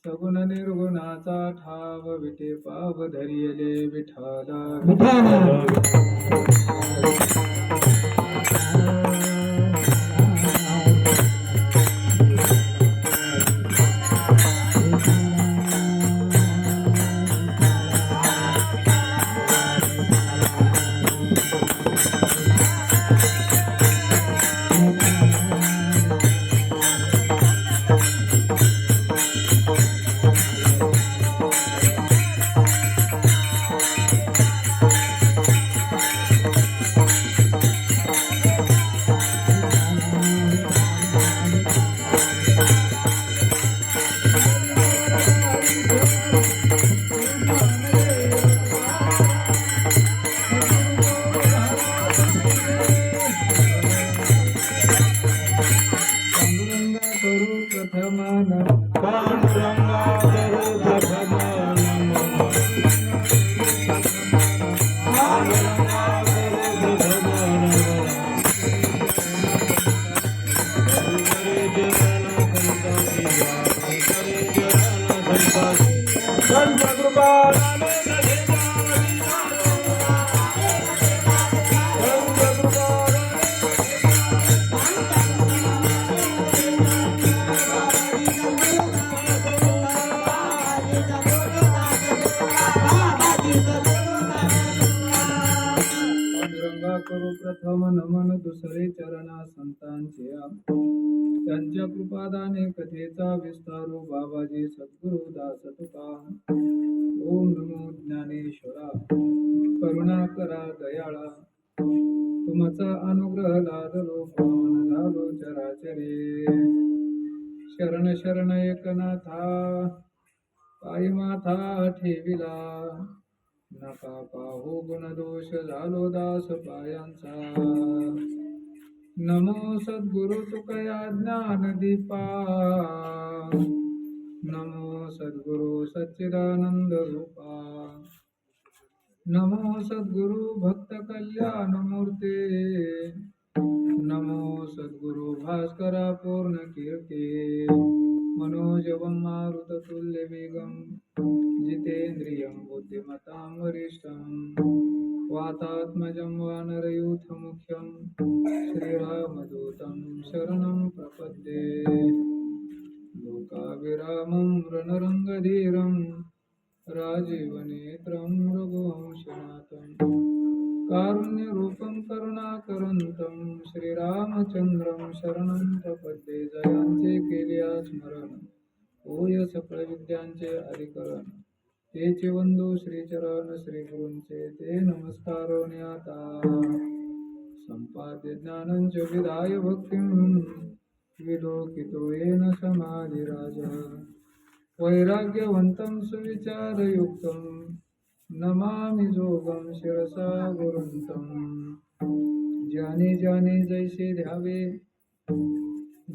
सगुण निर्गुणाचा ठाव विटे पाव धरियले विठाला करू प्रथम नमन दुसरे चरणा संतांचे त्यांच्या कृपादाने कथेचा विस्तारू बाबाजी सद्गुरु दास तुका ओम नमो ज्ञानेश्वरा करुणा करा दयाळा तुमचा अनुग्रह लादलो पावन झालो चराचरे शरण शरण एकनाथा पायी माथा ठेविला नका पाहू गुणदोष झालो दास पायांचा नमो सद्गुरु तुकया ज्ञान दीपा नमो सद्गुरु सच्चिदानंद रूपा नमो सद्गुरु भक्त कल्याण मूर्ते नमो सद्गुरु भास्करा पूर्ण कीर्ती मनोजवं मारुततुल्य वेगं जितेन्द्रियं बुद्धिमतां वरिष्ठं वातात्मजं वानरयूथमुख्यं श्रीरामदूतं शरणं प्रपद्ये लोकाभिरामं रणरङ्गधीरं राजीवनेत्रं रघुवंशनाथं कारुण्यरूपं करुणाकरन्तं श्रीरामचन्द्रं शरणं प्रपद्ये जयांचे केल्या स्मरण होय सकळ विद्यांचे अधिकरण तेचे वंदो श्रीचरण श्रीगुरूंचे ते नमस्कार आता संपाद्य ज्ञानं च विधाय भक्तिं विलोकितो येन समाधिराज वैराग्यवन्तं सुविचारयुक्तं नमामि जोगं शिरसा गुरुन्तं जाने जाने जैसे ध्यावे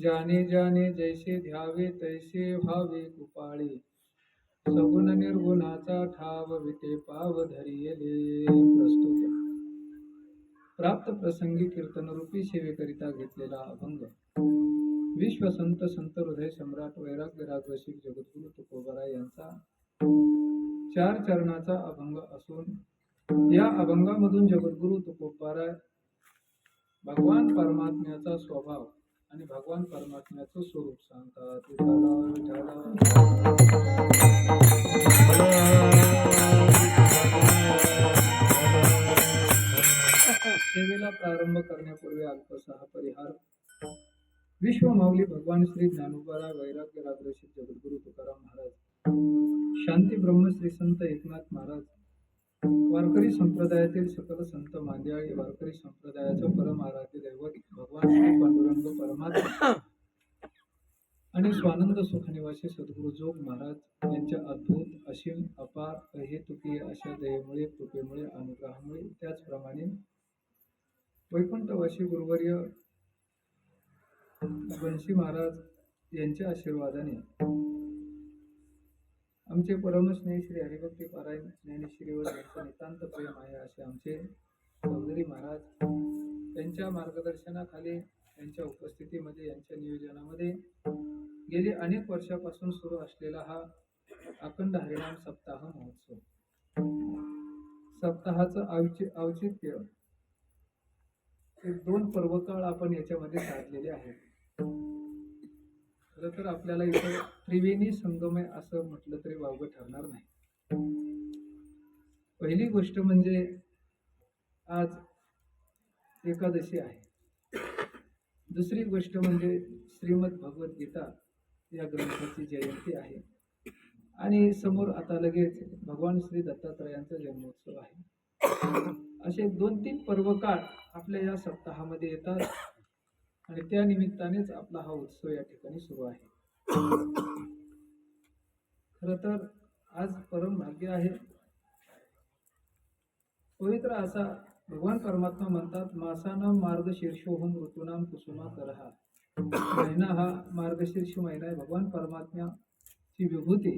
जाने जाने जैसे ध्यावे तैसे व्हावे कृपाळे सगुण निर्गुणाचा ठाव विटे पाव धरियले प्रस्तुत प्राप्त प्रसंगी कीर्तन रूपी सेवेकरिता घेतलेला अभंग विश्व संत संत हृदय सम्राट वैराग्य राजवशिक जगद्गुरु तुकोबरा यांचा 4 चरणाचा अभंग असून या अभंगामधून जगद्गुरु तुकोबारा भगवान परमात्म्याचा स्वभाव आणि भगवान परमात्म्याचं स्वरूप सांगतात. सेवेला प्रारंभ करण्यापूर्वी अल्पसा परिहार. विश्वमाऊली भगवान श्री ज्ञानोबा वैराग्य राजर्षी जगद्गुरु तुकाराम महाराज, शांती ब्रह्म श्री संत एकनाथ महाराज, वारकरी संप्रदायातील सकल संत मांदियाळी, वारकरी संप्रदायाचं परम आराध्य दैवत भगवान श्री पांडुरंग परमात्मा आणि स्वानंद सुखनिवासी सद्गुरु जोग महाराज यांच्या अद्भुत असीम अपार अहेतुकी अशा दयेमुळे कृपेमुळे अनुग्रहामुळे त्याचप्रमाणे वैकुंठवासी गुरुवर्य बंशी महाराज यांच्या आशीर्वादाने आमचे परमस्नेही श्री हरिभक्ती पारायण ज्ञानेश्वरीवर यांचं नितांत प्रेम आहे असे आमचे चौधरी महाराज यांच्या मार्गदर्शनाखाली यांच्या उपस्थितीमध्ये यांच्या नियोजनामध्ये गेली अनेक वर्षापासून सुरू असलेला हा अखंड हरिनाम सप्ताह महोत्सव, सप्ताहाचं औचित्य हे 2 पर्वकाळ आपण याच्यामध्ये साधलेले आहेत. खरं तर आपल्याला इथे त्रिवेणी संगमय असं म्हटलं तरी वावगं ठरणार नाही. पहिली गोष्ट म्हणजे आज एकादशी आहे. दुसरी गोष्ट म्हणजे श्रीमद भगवद्गीता या ग्रंथाची जयंती आहे. आणि समोर आता लगेच भगवान श्री दत्तात्रयांचा जन्मोत्सव आहे. असे 2-3 पर्वकाळ आपल्या या सप्ताहामध्ये येतात आणि त्या निमित्तानेच आपला हा उत्सव या ठिकाणी सुरू आहे. खरं तर आज परम भाग्य आहे. पवित्र असा भगवान परमात्मा म्हणतात, मासानाम मार्गशीर्षोहम ऋतूनाम कुसुमाकरहा. महिना हा मार्गशीर्ष महिना आहे. भगवान परमात्म्याची विभूती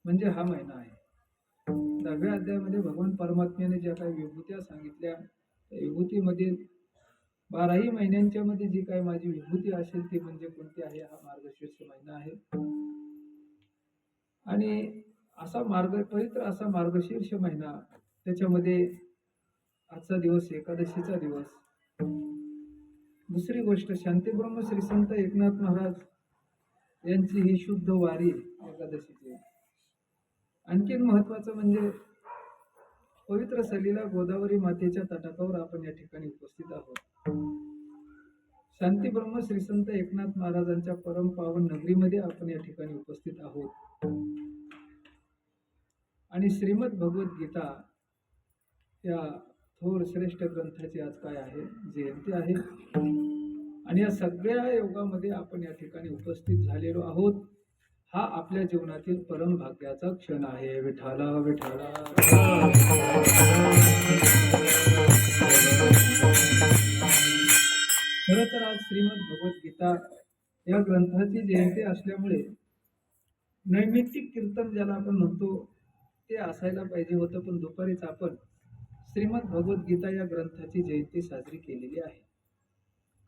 म्हणजे हा महिना आहे. 10व्या अध्यायामध्ये भगवान परमात्म्याने ज्या काही विभूत्या सांगितल्या, त्या विभूतीमध्ये 12ही महिन्यांच्या मध्ये जी काही माझी विभूती असेल ती म्हणजे कोणती आहे, हा मार्गशीर्ष महिना आहे. आणि असा पवित्र असा मार्गशीर्ष महिना, त्याच्यामध्ये आजचा दिवस एकादशीचा दिवस. दुसरी गोष्ट, शांतीब्रह्म श्री संत एकनाथ महाराज यांची ही शुद्ध वारी एकादशीची. आणखीन महत्वाचं म्हणजे पवित्र सलीला गोदावरी मातेच्या तटाकावर आपण या ठिकाणी उपस्थित आहोत. शांतीब्रह्म श्री संत एकनाथ महाराजांच्या परम पावन नगरीमध्ये आपण या ठिकाणी उपस्थित आहोत. आणि श्रीमद भगवद्गीता या थोर श्रेष्ठ ग्रंथाची आज काय आहे, जयंती आहे. आणि या सगळ्या योगामध्ये आपण या ठिकाणी उपस्थित झालेलो आहोत. हा आपल्या जीवनातील परम भाग्याचा क्षण आहे. विठाला विठाला. खरं तर आज श्रीमद भगवद्गीता या ग्रंथाची जयंती असल्यामुळे नैमित्तिक कीर्तन ज्याला आपण म्हणतो ते असायला पाहिजे होतं, पण दुपारीच आपण श्रीमद भगवद्गीता या ग्रंथाची जयंती साजरी केलेली आहे.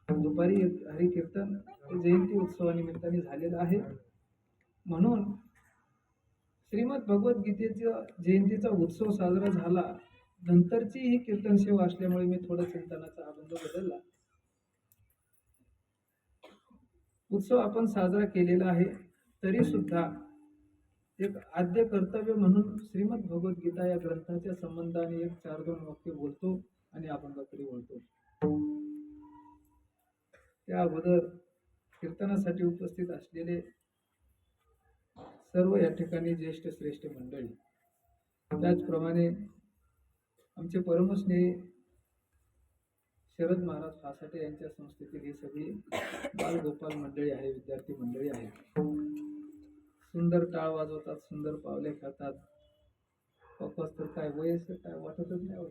दुपारी हरिकीर्तन जयंती उत्सवानिमित्ताने झालेलं आहे. म्हणून श्रीमद भगवद्गीतेचा जयंतीचा उत्सव साजरा झाला नंतरची ही कीर्तन सेवा असल्यामुळे मी थोडं चिंतनाचा अभंग बदलला. उत्सव आपण साजरा केलेला आहे, तरी सुद्धा एक आद्य कर्तव्य म्हणून श्रीमद भगवद्गीता या ग्रंथाच्या संबंधाने एक 4-2 वाक्य बोलतो आणि अभंगाकडे बोलतो. त्या अगोदर कीर्तनासाठी उपस्थित असलेले सर्व या ठिकाणी ज्येष्ठ श्रेष्ठ मंडळी, त्याचप्रमाणे आमचे परमस्नेही शरद महाराज फासाटे यांच्या संस्थेतील ही सगळी बालगोपाल मंडळी आहे, विद्यार्थी मंडळी आहे. सुंदर टाळ वाजवतात, सुंदर पावले खातात. पप्पाच तर काय वयस काय वाटतच नाही.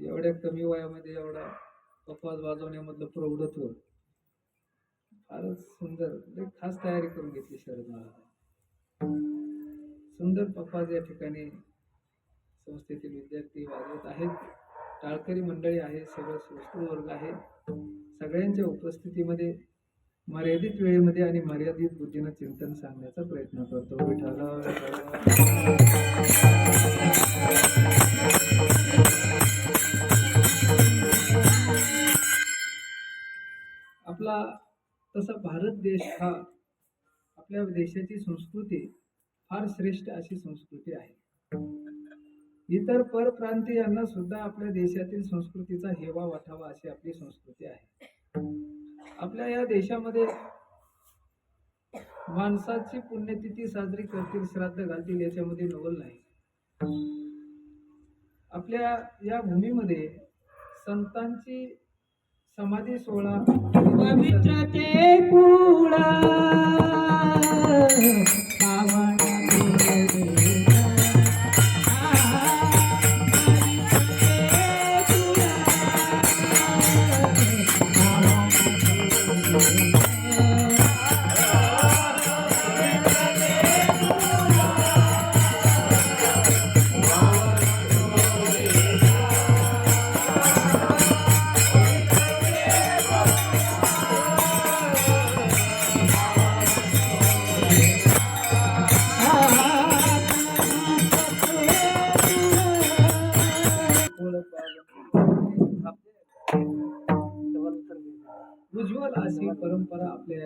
एवढ्या कमी वयामध्ये एवढा पप्पाच वाजवण्यामधलं प्रौढत्व फारच सुंदर. खास तयारी करून घेतली शरद महाराज. सुंदर पप्पाज या ठिकाणी संस्थेतील विद्यार्थी वाजवत आहेत. टाळकरी मंडळी आहे, सगळं श्रोतृ वर्ग आहे. सगळ्यांच्या उपस्थितीमध्ये मर्यादित वेळेमध्ये आणि मर्यादित बुद्धीनं चिंतन सांगण्याचा प्रयत्न करतो. विठाला आपला तसा भारत देश हा, आपल्या देशाची संस्कृती फार श्रेष्ठ अशी संस्कृती आहे. इतर परप्रांतीयांना सुद्धा आपल्या देशातील संस्कृतीचा हेवा वाटावा अशी आपली संस्कृती आहे. आपल्या या देशामध्ये माणसाची पुण्यतिथी साजरी करतील, श्राद्ध घालतील, याच्यामध्ये नवल नाही. आपल्या या भूमीमध्ये संतांची समाधी सोहळा पवित्रते कुळा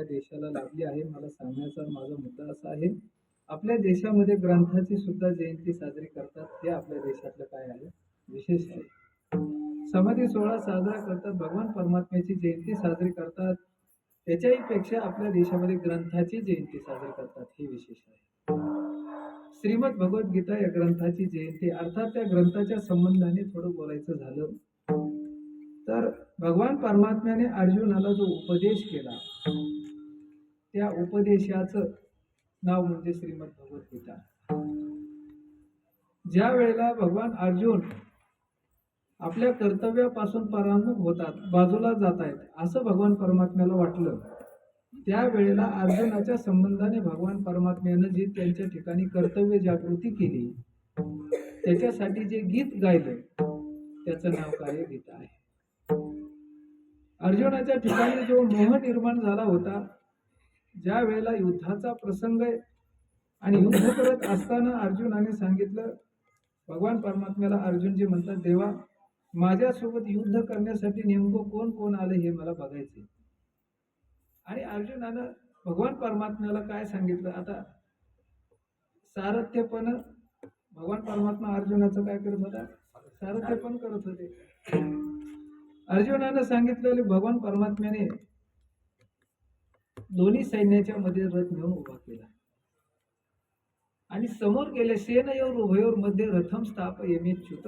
देशाला लाभली आहे. मला सांगण्याचा माझा मुद्दा असा आहे, आपल्या देशामध्ये ग्रंथाची सुद्धा जयंती साजरी करतात. हे आपल्या देशातलं काय आहे, विशेष आहे. समाधी सोहळा साजरा करतात, भगवान परमात्म्याची जयंती साजरी करतात. त्याच्याही पेक्षा आपल्या देशामध्ये ग्रंथाची जयंती साजरी करतात, हे विशेष आहे. श्रीमद भगवद्गीता या ग्रंथाची जयंती, अर्थात त्या ग्रंथाच्या संबंधाने थोडं बोलायचं झालं तर भगवान परमात्म्याने अर्जुनाला जो उपदेश केला, त्या उपदेशाचं नाव म्हणजे श्रीमद भगवद्गीता. ज्या वेळेला भगवान अर्जुन आपल्या कर्तव्यापासून परांमुख होतात, बाजूला जात आहेत असं भगवान परमात्म्याला वाटलं, त्यावेळेला अर्जुनाच्या संबंधाने भगवान परमात्म्यानं जी त्यांच्या ठिकाणी कर्तव्य जागृती केली, त्याच्यासाठी जे गीत गायलं त्याचं नाव काय, गीता आहे. अर्जुनाच्या ठिकाणी जो मोह निर्माण झाला होता, ज्या वेळेला युद्धाचा प्रसंग आहे आणि युद्ध करत असताना अर्जुनाने सांगितलं, भगवान परमात्म्याला अर्जुनजी म्हणतात, देवा माझ्यासोबत युद्ध करण्यासाठी नेमकं कोण कोण आले हे मला बघायचे. आणि अर्जुनानं भगवान परमात्म्याला काय सांगितलं, आता सारथ्यपण भगवान परमात्मा अर्जुनाचं काय करत होता, सारथ्यपण करत होते. अर्जुनानं सांगितलेले भगवान परमात्म्याने दोन्ही सैन्याच्या मध्ये रथ नेऊन उभा केला आणि समोर गेले, सेनयोर उभयोर मध्ये रथम स्थापयेमेच्युत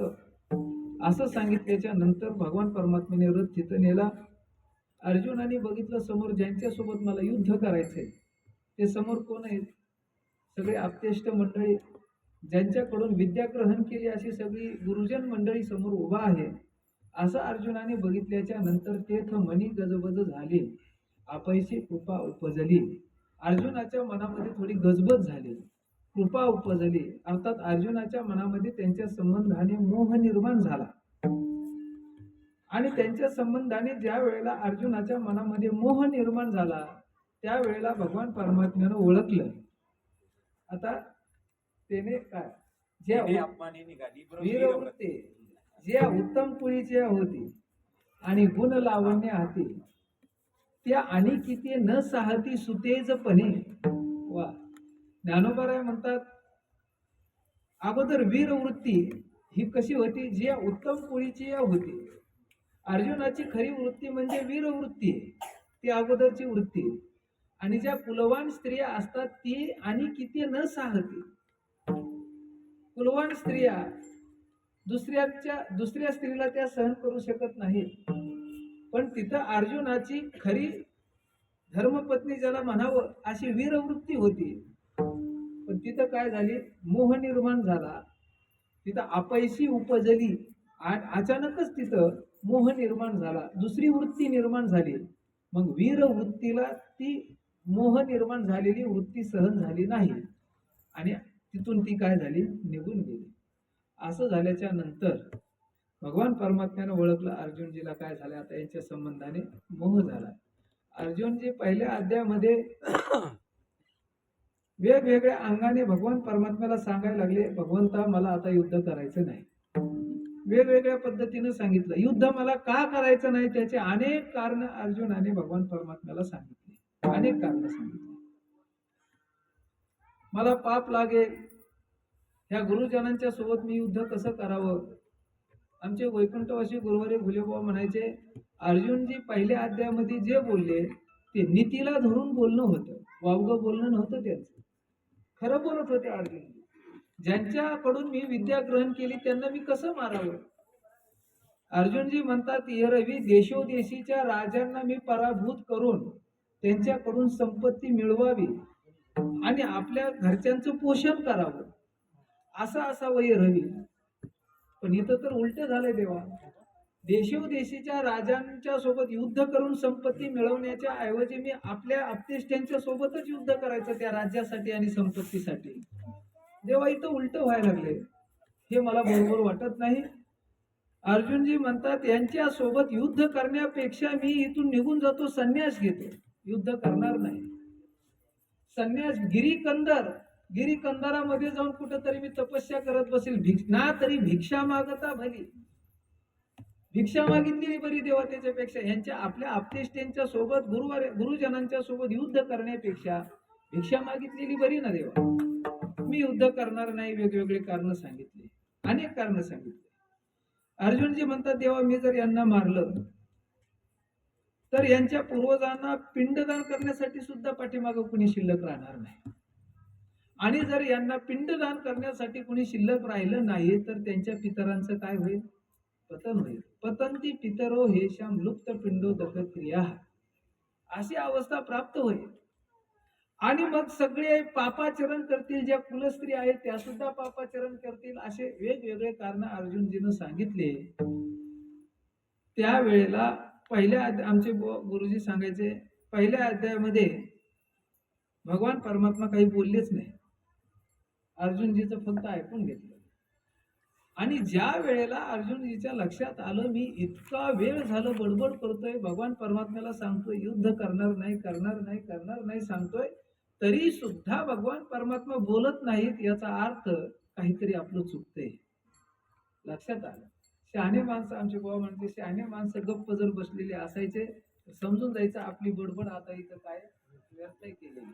असं सांगितल्याच्या नंतर भगवान परमात्म्याने रथ तिथं नेला. अर्जुनाने बघितलं समोर ज्यांच्या सोबत मला युद्ध करायचंय ते समोर कोण आहेत, सगळे आप्तेष्ट मंडळी, ज्यांच्याकडून विद्या ग्रहण केली अशी सगळी गुरुजन मंडळी समोर उभा आहे. असं अर्जुनाने बघितल्याच्या नंतर तेथ मनी गजबज झाली, आपैशी कृपा उपजली. अर्जुनाच्या मनामध्ये थोडी गजबज झाली, कृपा उपजली, अर्थात अर्जुनाच्या मनामध्ये त्यांच्या संबंधाने मोह निर्माण झाला. आणि त्यांच्या संबंधाने ज्या वेळेला अर्जुनाच्या मनामध्ये मोह निर्माण झाला, त्यावेळेला भगवान परमात्म्यानं ओळखलं. आता त्याने काय, ज्या वीरवृत्ती ज्या उत्तम कुळीच्या होती आणि गुण लावण्य हाती, त्या आणि किती न साहती सुतेजपणे. वा, ज्ञानोबराय म्हणतात, अगोदर वीरवृत्ती ही कशी होती, जी उत्तम कुळीची होती. अर्जुनाची खरी वृत्ती म्हणजे वीरवृत्ती, ती अगोदरची वृत्ती. आणि ज्या कुलवान स्त्रिया असतात ती आणि किती न साहती. कुलवान स्त्रिया दुसऱ्या स्त्रीला त्या सहन करू शकत नाहीत, पण तिथं अर्जुनाची खरी धर्मपत्नी ज्याला म्हणावं अशी वीरवृत्ती होती. पण तिथं काय झाली, मोह निर्माण झाला, तिथं अपयशी उपजली. अचानकच तिथं मोह निर्माण झाला, दुसरी वृत्ती निर्माण झाली. मग वीरवृत्तीला ती मोह निर्माण झालेली वृत्ती सहन झाली नाही आणि तिथून ती काय झाली, निघून गेली. असं झाल्याच्या नंतर भगवान परमात्म्यानं ओळखलं अर्जुनजीला काय झालं, आता यांच्या संबंधाने मोह झाला. अर्जुनजी पहिल्या अध्यायामध्ये वेगवेगळ्या अंगाने भगवान परमात्म्याला सांगायला लागले, भगवंता मला आता युद्ध करायचं नाही. वेगवेगळ्या पद्धतीने सांगितलं, युद्ध मला का करायचं नाही त्याचे अनेक कारण अर्जुनाने भगवान परमात्म्याला सांगितले, अनेक कारण सांगितले. मला पाप लागेल, ह्या गुरुजनांच्या सोबत मी युद्ध कसं करावं. आमचे वैकुंठवासी गुरुवारी घुलेबाबा म्हणायचे, अर्जुनजी पहिल्या अध्यायामध्ये जे बोलले ते नीतीला धरून बोलणं होतं, वावगं बोलणं नव्हतं त्यांचं, खरं बोलत होते अर्जुनजी. ज्यांच्याकडून मी विद्या ग्रहण केली त्यांना मी कसं मारावं. अर्जुनजी म्हणतात, रवी देशोदेशीच्या राजांना मी पराभूत करून त्यांच्याकडून संपत्ती मिळवावी आणि आपल्या घरच्यांचं पोषण करावं, असं असावं हे रवी. पण इथं तर उलट झालंय देवा. देशोदेशीच्या राजांच्या सोबत युद्ध करून संपत्ती मिळवण्याच्या ऐवजी मी आपल्या आप्तेष्टांच्या सोबतच युद्ध करायचं त्या राज्यासाठी आणि संपत्तीसाठी. देवा इथं उलट व्हायला लागले, हे मला बरोबर वाटत नाही. अर्जुनजी म्हणतात, यांच्या सोबत युद्ध करण्यापेक्षा मी इथून निघून जातो, संन्यास घेतो, युद्ध करणार नाही. संन्यास, गिरीकंदरामध्ये जाऊन कुठंतरी मी तपस्या करत बसेल, ना तरी भिक्षा मागता भली. भिक्षा मागितलेली बरी देवा त्याच्यापेक्षा. ह्यांच्या आपल्या आपतेष्टांच्या सोबत गुरुजनांच्या सोबत युद्ध करण्यापेक्षा भिक्षा मागितलेली बरी ना देवा. मी युद्ध करणार नाही. वेगवेगळे कारण सांगितले, अनेक कारण सांगितले. अर्जुनजी म्हणतात देवा मी जर यांना मारलं तर यांच्या पूर्वजांना पिंडदान करण्यासाठी सुद्धा पाठीमागं कुणी शिल्लक राहणार नाही. आणि जर यांना पिंडदान करण्यासाठी कुणी शिल्लक राहिलं नाही तर त्यांच्या पितरांचं काय होईल? पतन होईल. पतंती पितरो हेशाम लुप्त पिंडो दक क्रिया, अशी अवस्था प्राप्त होईल. आणि मग सगळे पापाचरण करतील. ज्या कुलस्त्री आहेत त्या सुद्धा पापाचरण करतील. असे वेगवेगळे कारण अर्जुनजीनं सांगितले. त्यावेळेला पहिल्या आमचे गुरुजी सांगायचे, पहिल्या अध्यायामध्ये भगवान परमात्मा काही बोललेच नाही. अर्जुनजीचं फक्त ऐकून घेतलं. आणि ज्या वेळेला अर्जुनजीच्या लक्षात आलं मी इतका वेळ झालं बडबड करतोय, भगवान परमात्म्याला सांगतोय युद्ध करणार नाही करणार नाही करणार नाही सांगतोय, तरी सुद्धा भगवान परमात्मा बोलत नाहीत, याचा अर्थ काहीतरी आपलं चुकतंय. लक्षात आलं. शहाणे माणसं, आमचे बाबा म्हणते शहाणे माणसं गप्प जर बसलेले असायचे समजून जायचं आपली बडबड आता इथं काय व्यर्थ केलेली.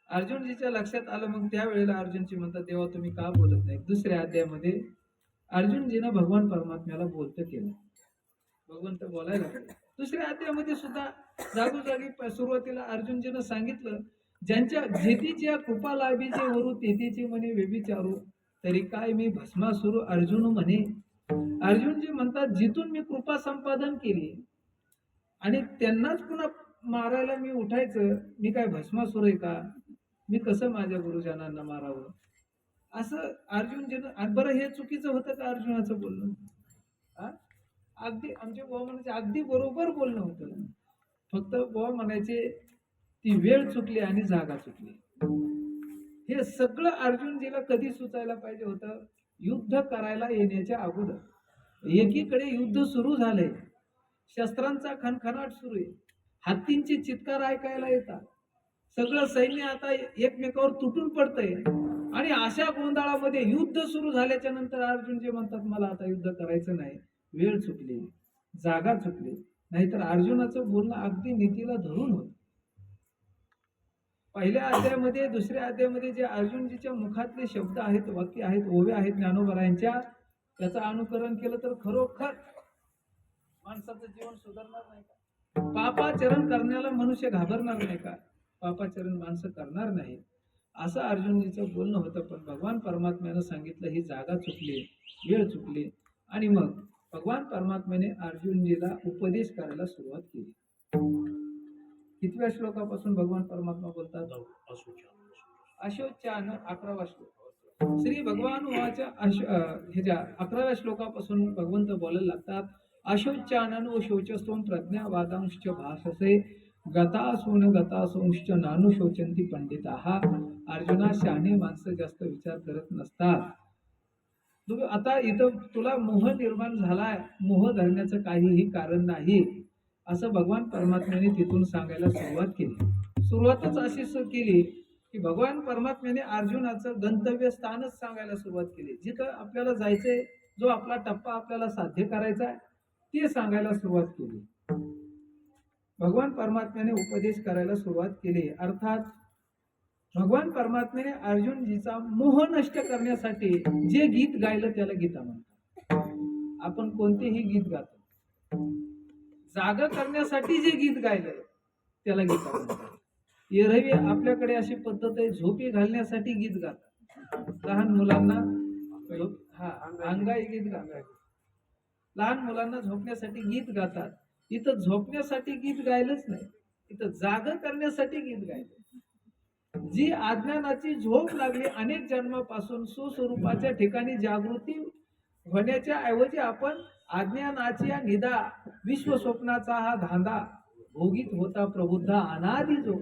अर्जुनजीच्या लक्षात आलं. मग त्यावेळेला अर्जुनजी म्हणतात देवा तुम्ही का बोलत नाही. दुसऱ्या अध्यायामध्ये अर्जुनजीनं भगवान परमात्म्याला बोलतं केलं. भगवंत बोलायला लागले. दुसऱ्या अध्यायामध्ये सुद्धा जागोजागी सुरुवातीला अर्जुनजीनं सांगितलं ज्यांच्या जेतीच्या कृपा लाभीचे वरू तेथीचे म्हणे व्यभिचारू, तरी काय मी भस्मासुर अर्जुन म्हणे. अर्जुनजी म्हणतात जिथून मी कृपा संपादन केली आणि त्यांनाच पुन्हा मारायला मी उठायचं, मी काय भस्मासुर आहे का? मी कसं माझ्या गुरुजनांना मारावं? असं अर्जुनजीनं. बरं हे चुकीचं होतं का अर्जुनाचं बोलणं? अगदी आमचे बाबा म्हणायचे अगदी बरोबर बोलणं होतं. फक्त बाबा म्हणायचे ती वेळ चुकली आणि जागा चुकली. हे सगळं अर्जुनजीला कधी सुचायला पाहिजे होतं? युद्ध करायला येण्याच्या अगोदर. एकीकडे युद्ध सुरू झालंय, शस्त्रांचा खणखणाट सुरू आहे, हत्तींचे चित्कार ऐकायला येतात, सगळं सैन्य आता एकमेकावर तुटून पडतंय. आणि अशा गोंधळामध्ये युद्ध सुरू झाल्याच्या नंतर अर्जुनजी म्हणतात मला आता युद्ध करायचं नाही. वेळ चुकली, जागा चुकली. नाहीतर अर्जुनाचं बोलणं अगदी नीतीला धरून होत. पहिल्या अध्यायामध्ये दुसऱ्या अध्यायामध्ये जे अर्जुनजीच्या मुखातले शब्द आहेत, वाक्य आहेत, ओव्या आहेत ज्ञानोबरायांच्या, त्याचं अनुकरण केलं तर खरोखर माणसाचं जीवन सुधारणार नाही का? पापाचरण करण्याला मनुष्य घाबरणार नाही का? पापाचरण माणसं करणार नाही असं अर्जुनजीचं बोलणं होतं. पण भगवान परमात्म्यानं सांगितलं ही जागा चुकली, वेळ चुकली. आणि मग भगवान परमात्म्याने अर्जुनजीला उपदेश करायला सुरुवात केली. कितव्या श्लोकापासून भगवान परमात्मा बोलतात? अशोच्यान 11वा श्लोक. श्री भगवान वाच्या ह्याच्या 11व्या श्लोकापासून भगवंत बोलायला लागतात. अशोच्यानन व शोचस्तोम प्रज्ञावादांश्च भाससे गतासून गतासूंश्च नानु शोचंती पंडिताः. अर्जुना शहाणे माणसं जास्त विचार करत नसतात. आता इथं तुला मोह निर्माण झालाय, मोह धरण्याचं काहीही कारण नाही असं भगवान परमात्म्याने तिथून सांगायला सुरुवात केली. सुरुवातच अशी केली की भगवान परमात्म्याने अर्जुनाचं गंतव्य स्थानच सांगायला सुरुवात केली. जिथं आपल्याला जायचंय, जो आपला टप्पा आपल्याला साध्य करायचा आहे ते सांगायला सुरुवात केली. भगवान परमात्म्याने उपदेश करायला सुरुवात केली. अर्थात भगवान परमात्म्याने अर्जुनजीचा मोह नष्ट करण्यासाठी जे गीत गायलं त्याला गीता म्हणतात. आपण कोणतेही गीत गातो, जाग करण्यासाठी जे गीत गायलं त्याला गीता म्हणतात. एरवी आपल्याकडे अशी पद्धत आहे, झोपी घालण्यासाठी गीत गातात. लहान मुलांना अंगाई गीत गातात, लहान मुलांना झोपण्यासाठी गीत गातात. इथं झोपण्यासाठी गीत गायलंच नाही, इथं जाग करण्यासाठी गीत गायलं. जी अज्ञानाची झोप लागली अनेक जन्मापासून सुस्वरूपाच्या ठिकाणी जागृती होण्याच्या ऐवजी आपण अज्ञानाची निदा, विश्व स्वप्नाचा हा धांदा भोगीत होता प्रबुद्धा अनादि. जो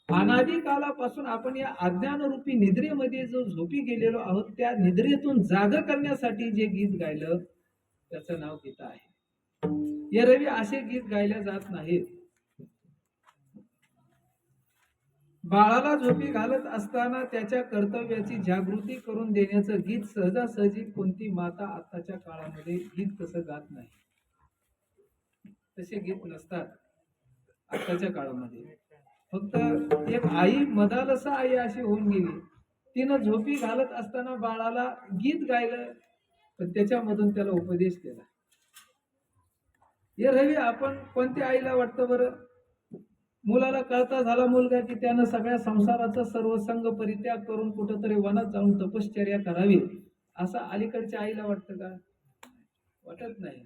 अनादि कालापासून आपण या अज्ञानरूपी निद्रेमध्ये जो झोपी गेलेलो आहोत, त्या निद्रेतून जाग करण्यासाठी जे गीत गायलं त्याचं नाव गीता आहे. एरवी असे गीत गायले जात नाहीत. बाळाला झोपी घालत असताना त्याच्या कर्तव्याची जागृती करून देण्याचं गीत सहजासहजी कोणती माता आताच्या काळामध्ये गीत तसं गात नाही. तसे गीत नसतात आताच्या काळामध्ये. फक्त एक आई मदालसा आई अशी होऊन गेली, तिनं झोपी घालत असताना बाळाला गीत गायलं, पण त्याच्यामधून त्याला उपदेश केला. हे रवी आपण कोणत्या आईला वाटतं बरं, मुलाला कळता झाला मुलगा की त्यानं सगळ्या संसाराचा सर्वसंग परित्याग करून कुठंतरी वनात जाऊन तपश्चर्या करावी, असं अलीकडच्या आईला वाटतं का? वाटत नाही.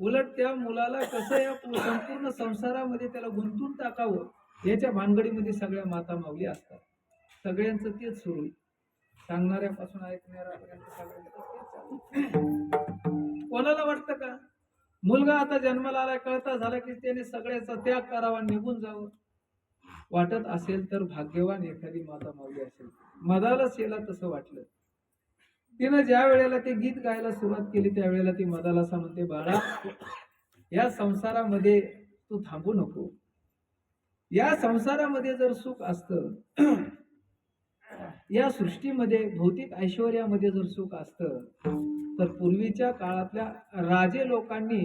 उलट त्या मुलाला कसं या संपूर्ण संसारामध्ये त्याला गुंतून टाकावं याच्या भानगडीमध्ये सगळ्या माता माऊली असतात. सगळ्यांचं तेच सुरू आहे, सांगणाऱ्यापासून ऐकणाऱ्यापर्यंत सगळ्यांचं तेच चालू. कोणाला वाटतं का मुलगा आता जन्माला आला, कळता झाला की त्याने सगळ्याचा त्याग करावा, निघून जावं? वाटत असेल तर भाग्यवान एखादी माता माऊली असेल. मदालच याला तसं वाटलं. तिनं ज्या वेळेला ते गीत गायला सुरुवात केली त्यावेळेला ती मदाला असं म्हणते, बाळा या संसारामध्ये तू थांबू नको. या संसारामध्ये जर सुख असतं, या सृष्टीमध्ये भौतिक ऐश्वर्यामध्ये जर सुख असतं, तर पूर्वीच्या काळातल्या राजे लोकांनी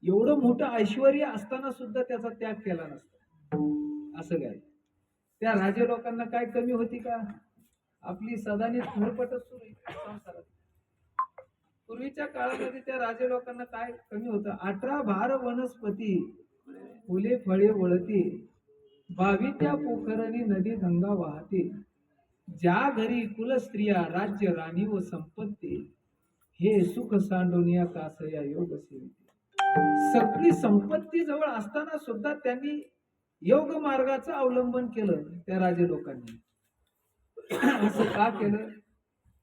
एवढं मोठं ऐश्वर्य असताना सुद्धा त्याचा त्याग केला नसता. असं काय त्या राजे लोकांना काय कमी होती का? आपली सदानी धुळपटच सुरू आहे संसारात. पूर्वीच्या काळामध्ये त्या राजे लोकांना काय कमी होतं? 18 भार वनस्पती, फुले फळे वळती, 22 त्या पोखरणी नदी गंगा वाहते, ज्या घरी कुलस्त्रिया राज्य राणी व संपत्ती, हे सुख सांडोनिया कासया योग सेविते. सगळी संपत्ती जवळ असताना सुद्धा त्यांनी योग मार्गाचं अवलंबन केलं त्या राजे लोकांनी. असं का केलं?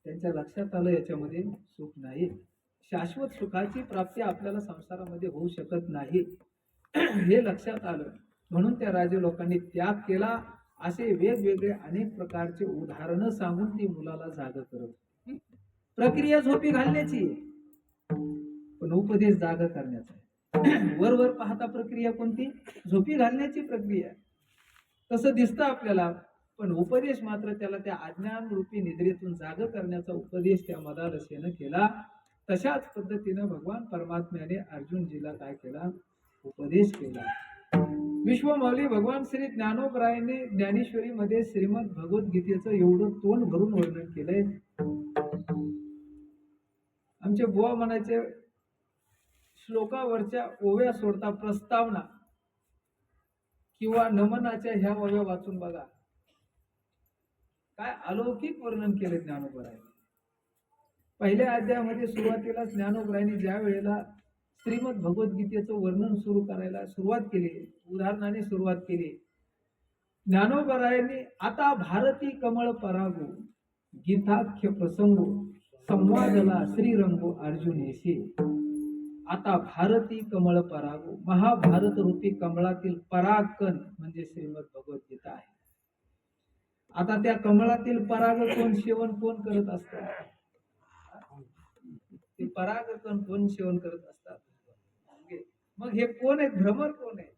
त्यांच्या लक्षात आलं याच्यामध्ये सुख नाही, शाश्वत सुखाची प्राप्ती आपल्याला संसारामध्ये होऊ शकत नाही, हे लक्षात आलं. म्हणून त्या राजे लोकांनी त्याग केला. असे वेगवेगळे अनेक प्रकारचे उदाहरणं सांगून ती मुलाला जाग करत. प्रक्रिया झोपी घालण्याची, पण उपदेश जाग करण्याचा. वर पाहता प्रक्रिया कोणती? झोपी घालण्याची प्रक्रिया. तसं दिसतं आपल्याला, पण उपदेश मात्र त्याला त्या अज्ञान रूपी निद्रेतून जाग करण्याचा उपदेश त्या मदालसेनं केला. तशाच पद्धतीनं भगवान परमात्म्याने अर्जुनजीला काय केला? उपदेश केला. विश्वमाऊली भगवान श्री ज्ञानोबरायांनी ज्ञानेश्वरीमध्ये श्रीमद भगवद्गीतेचं एवढं तोंड भरून वर्णन केलंय. आमचे बुवा म्हणायचे, श्लोकावरच्या ओव्या सोडता प्रस्तावना किंवा नमनाच्या ह्या ओव्या वाचून बघा, काय अलौकिक वर्णन केले ज्ञानोबरायांनी. पहिल्या अध्यायामध्ये सुरुवातीला ज्ञानोबरायांनी ज्या वेळेला श्रीमद भगवद्गीतेचं वर्णन सुरू करायला सुरुवात केली, उदाहरणाने सुरुवात केली. ज्ञानोबरायांनी आता भारती कमळ परागो गीताख्य प्रसंगो संवादला श्रीरंगो अर्जुनेशी. आता भारती कमळ परागो, महाभारत रूपी कमळातील परागकण म्हणजे श्रीमद भगवद्गीता आहे. आता त्या कमळातील पराग कोण सेवन कोण करत असतात? ते परागकण कोण सेवन करत असतात? मग हे कोण आहे? भ्रमर कोण आहे?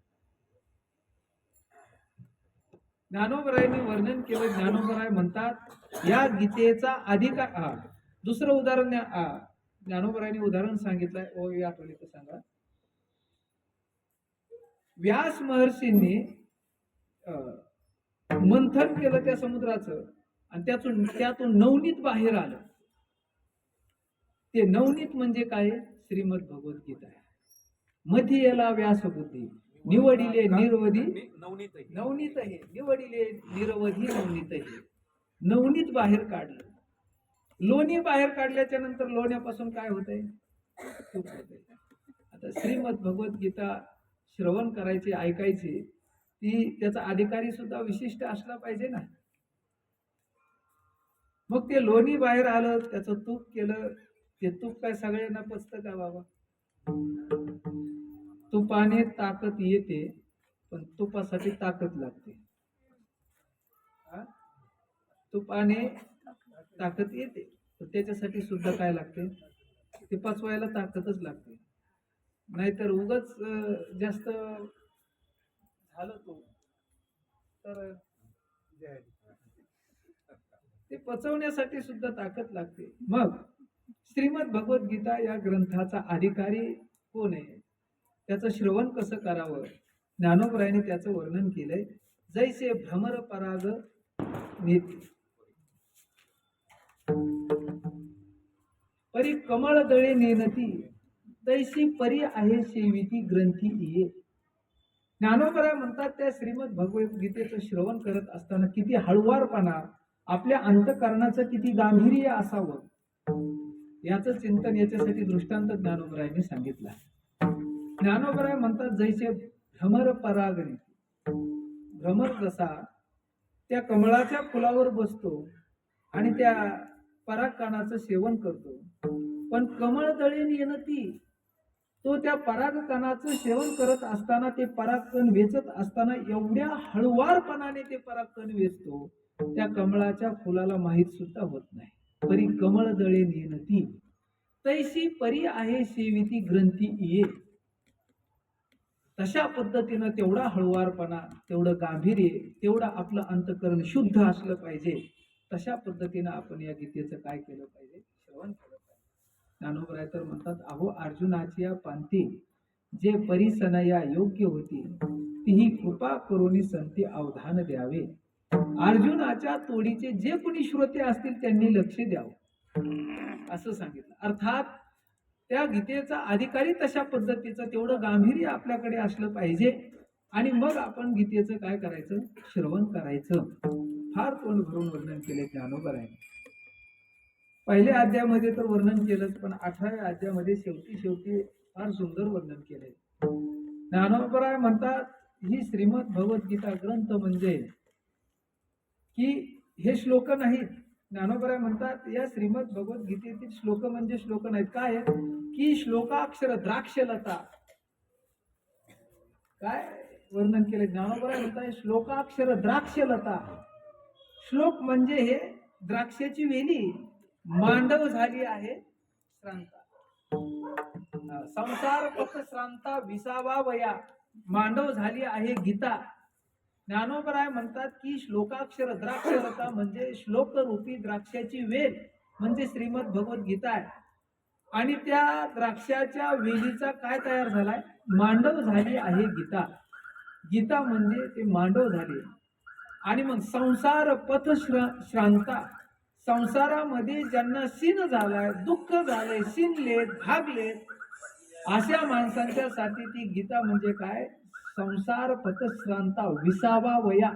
ज्ञानोबरायांनी वर्णन केलं. ज्ञानोबराय म्हणतात या गीतेचा अधिकार. दुसरं उदाहरण ज्ञानोबरायांनी उदाहरण सांगितलंय. ओ या आठवणी तर सांगा. व्यास महर्षींनी मंथन केलं त्या समुद्राचं आणि त्यातून नवनीत बाहेर आलं. ते नवनीत म्हणजे काय? श्रीमद भगवद्गीता आहे. मधी याला व्यास बुद्धी निवडिले निर्वधी नवनीत हे, निवडिले निर्वधी नवनीत हे. नवनीत बाहेर काढलं. लोणी बाहेर काढल्याच्या नंतर लोण्यापासून काय होतंय? तूप होतंय. आता श्रीमद भगवद्गीता श्रवण करायची, ऐकायची, ती त्याचा अधिकारी सुद्धा विशिष्ट असला पाहिजे ना. मग ते लोणी बाहेर आलं, त्याचं तूप केलं. ते तूप काय सगळ्यांना पचतं का बाबा? तुपाने ताकद येते, पण तुपासाठी ताकद लागते. तुपाने ताकद येते, तर त्याच्यासाठी सुद्धा काय लागते? ते पचवायला ताकदच लागते. नाहीतर उगाच जास्त झालं तो तर ते पचवण्यासाठी सुद्धा ताकद लागते. मग श्रीमद भगवद्गीता या ग्रंथाचा अधिकारी कोण आहे, त्याचं श्रवण कसं करावं, ज्ञानोबरायांनी त्याचं वर्णन केलंय. जैसे भ्रमर पराग नेती परी कमळ दळे नेनती, तैसी परी आहे सेविती ग्रंथी इये. ज्ञानोबराय म्हणतात त्या श्रीमद भगवद्गीतेचं श्रवण करत असताना किती हळुवारपणा, आपल्या अंतःकरणाचं किती गांभीर्य असावं याचं चिंतन, याच्यासाठी दृष्टांत ज्ञानोबरायांनी सांगितलं. ज्ञानोबराय म्हणतात जैसे भ्रमर पराग नेती, भ्रमर जसा त्या कमळाच्या फुलावर बसतो आणि त्या परागकणाचं सेवन करतो, पण कमळ दळीन येणती, तो त्या परागकणाचं सेवन करत असताना, ते परागकण वेचत असताना एवढ्या हळुवारपणाने ते परागकण वेचतो, त्या कमळाच्या फुलाला माहीत सुद्धा होत नाही. परी कमळ दळीन येणती, तैसी परी आहे सेविती ग्रंथी इये. तशा पद्धतीनं तेवढा हळुवारपणा, तेवढं गांभीर्य, तेवढं आपलं अंतःकरण शुद्ध असलं पाहिजे. तशा पद्धतीनं आपण या गीतेचं काय केलं पाहिजे, श्रवण केलं पाहिजे. ज्ञानोबराय तर म्हणतात, अहो अर्जुनाची या पांती जे परिसनया योग्य होती, तीही कृपा करून संती अवधान द्यावे. अर्जुनाच्या तोडीचे जे कोणी श्रोते असतील त्यांनी लक्ष द्यावं असं सांगितलं. अर्थात त्या गीतेचा अधिकारी तशा पद्धतीचं तेवढं गांभीर्य आपल्याकडे असलं पाहिजे, आणि मग आपण गीतेचं काय करायचं, श्रवण करायचं. फार तोंड भरून वर्णन केले ज्ञानोबरायांनी. पहिल्या अध्यायामध्ये तर वर्णन केलंच, पण 18व्या अध्यायामध्ये शेवटी फार सुंदर वर्णन केलंय. ज्ञानोबराय म्हणतात, ही श्रीमद भगवद्गीता ग्रंथ म्हणजे की हे श्लोक नाहीत. ज्ञानोबराय म्हणतात, या श्रीमद भगवद्गीतेतील श्लोक म्हणजे श्लोक नाहीत. काय की श्लोकाक्षर द्राक्षलता, काय वर्णन केले ज्ञानोबराय म्हणतात, श्लोकाक्षर द्राक्षलता. श्लोक म्हणजे हे द्राक्षाची वेली मांडव झाली आहे श्रांता. संसार पथ श्रांता विसावा वया, मांडव झाली आहे गीता. ज्ञानोबराय म्हणतात की श्लोकाक्षर द्राक्षलता म्हणजे श्लोक रूपी द्राक्षाची वेल म्हणजे श्रीमद भगवद्गीता आहे. आणि त्या द्राक्षाच्या वेलीचा काय तयार झालाय, मांडव झाली आहे गीता. गीता म्हणजे ते मांडव झाले. आणि मग संसार पथ श्रांता, संसारामध्ये ज्यांना सीन झालाय, दुःख झालंय, शिनलेत, भागलेत, अशा माणसांच्या साठी ती गीता म्हणजे काय, संसार पथश्रांता विसावा वया.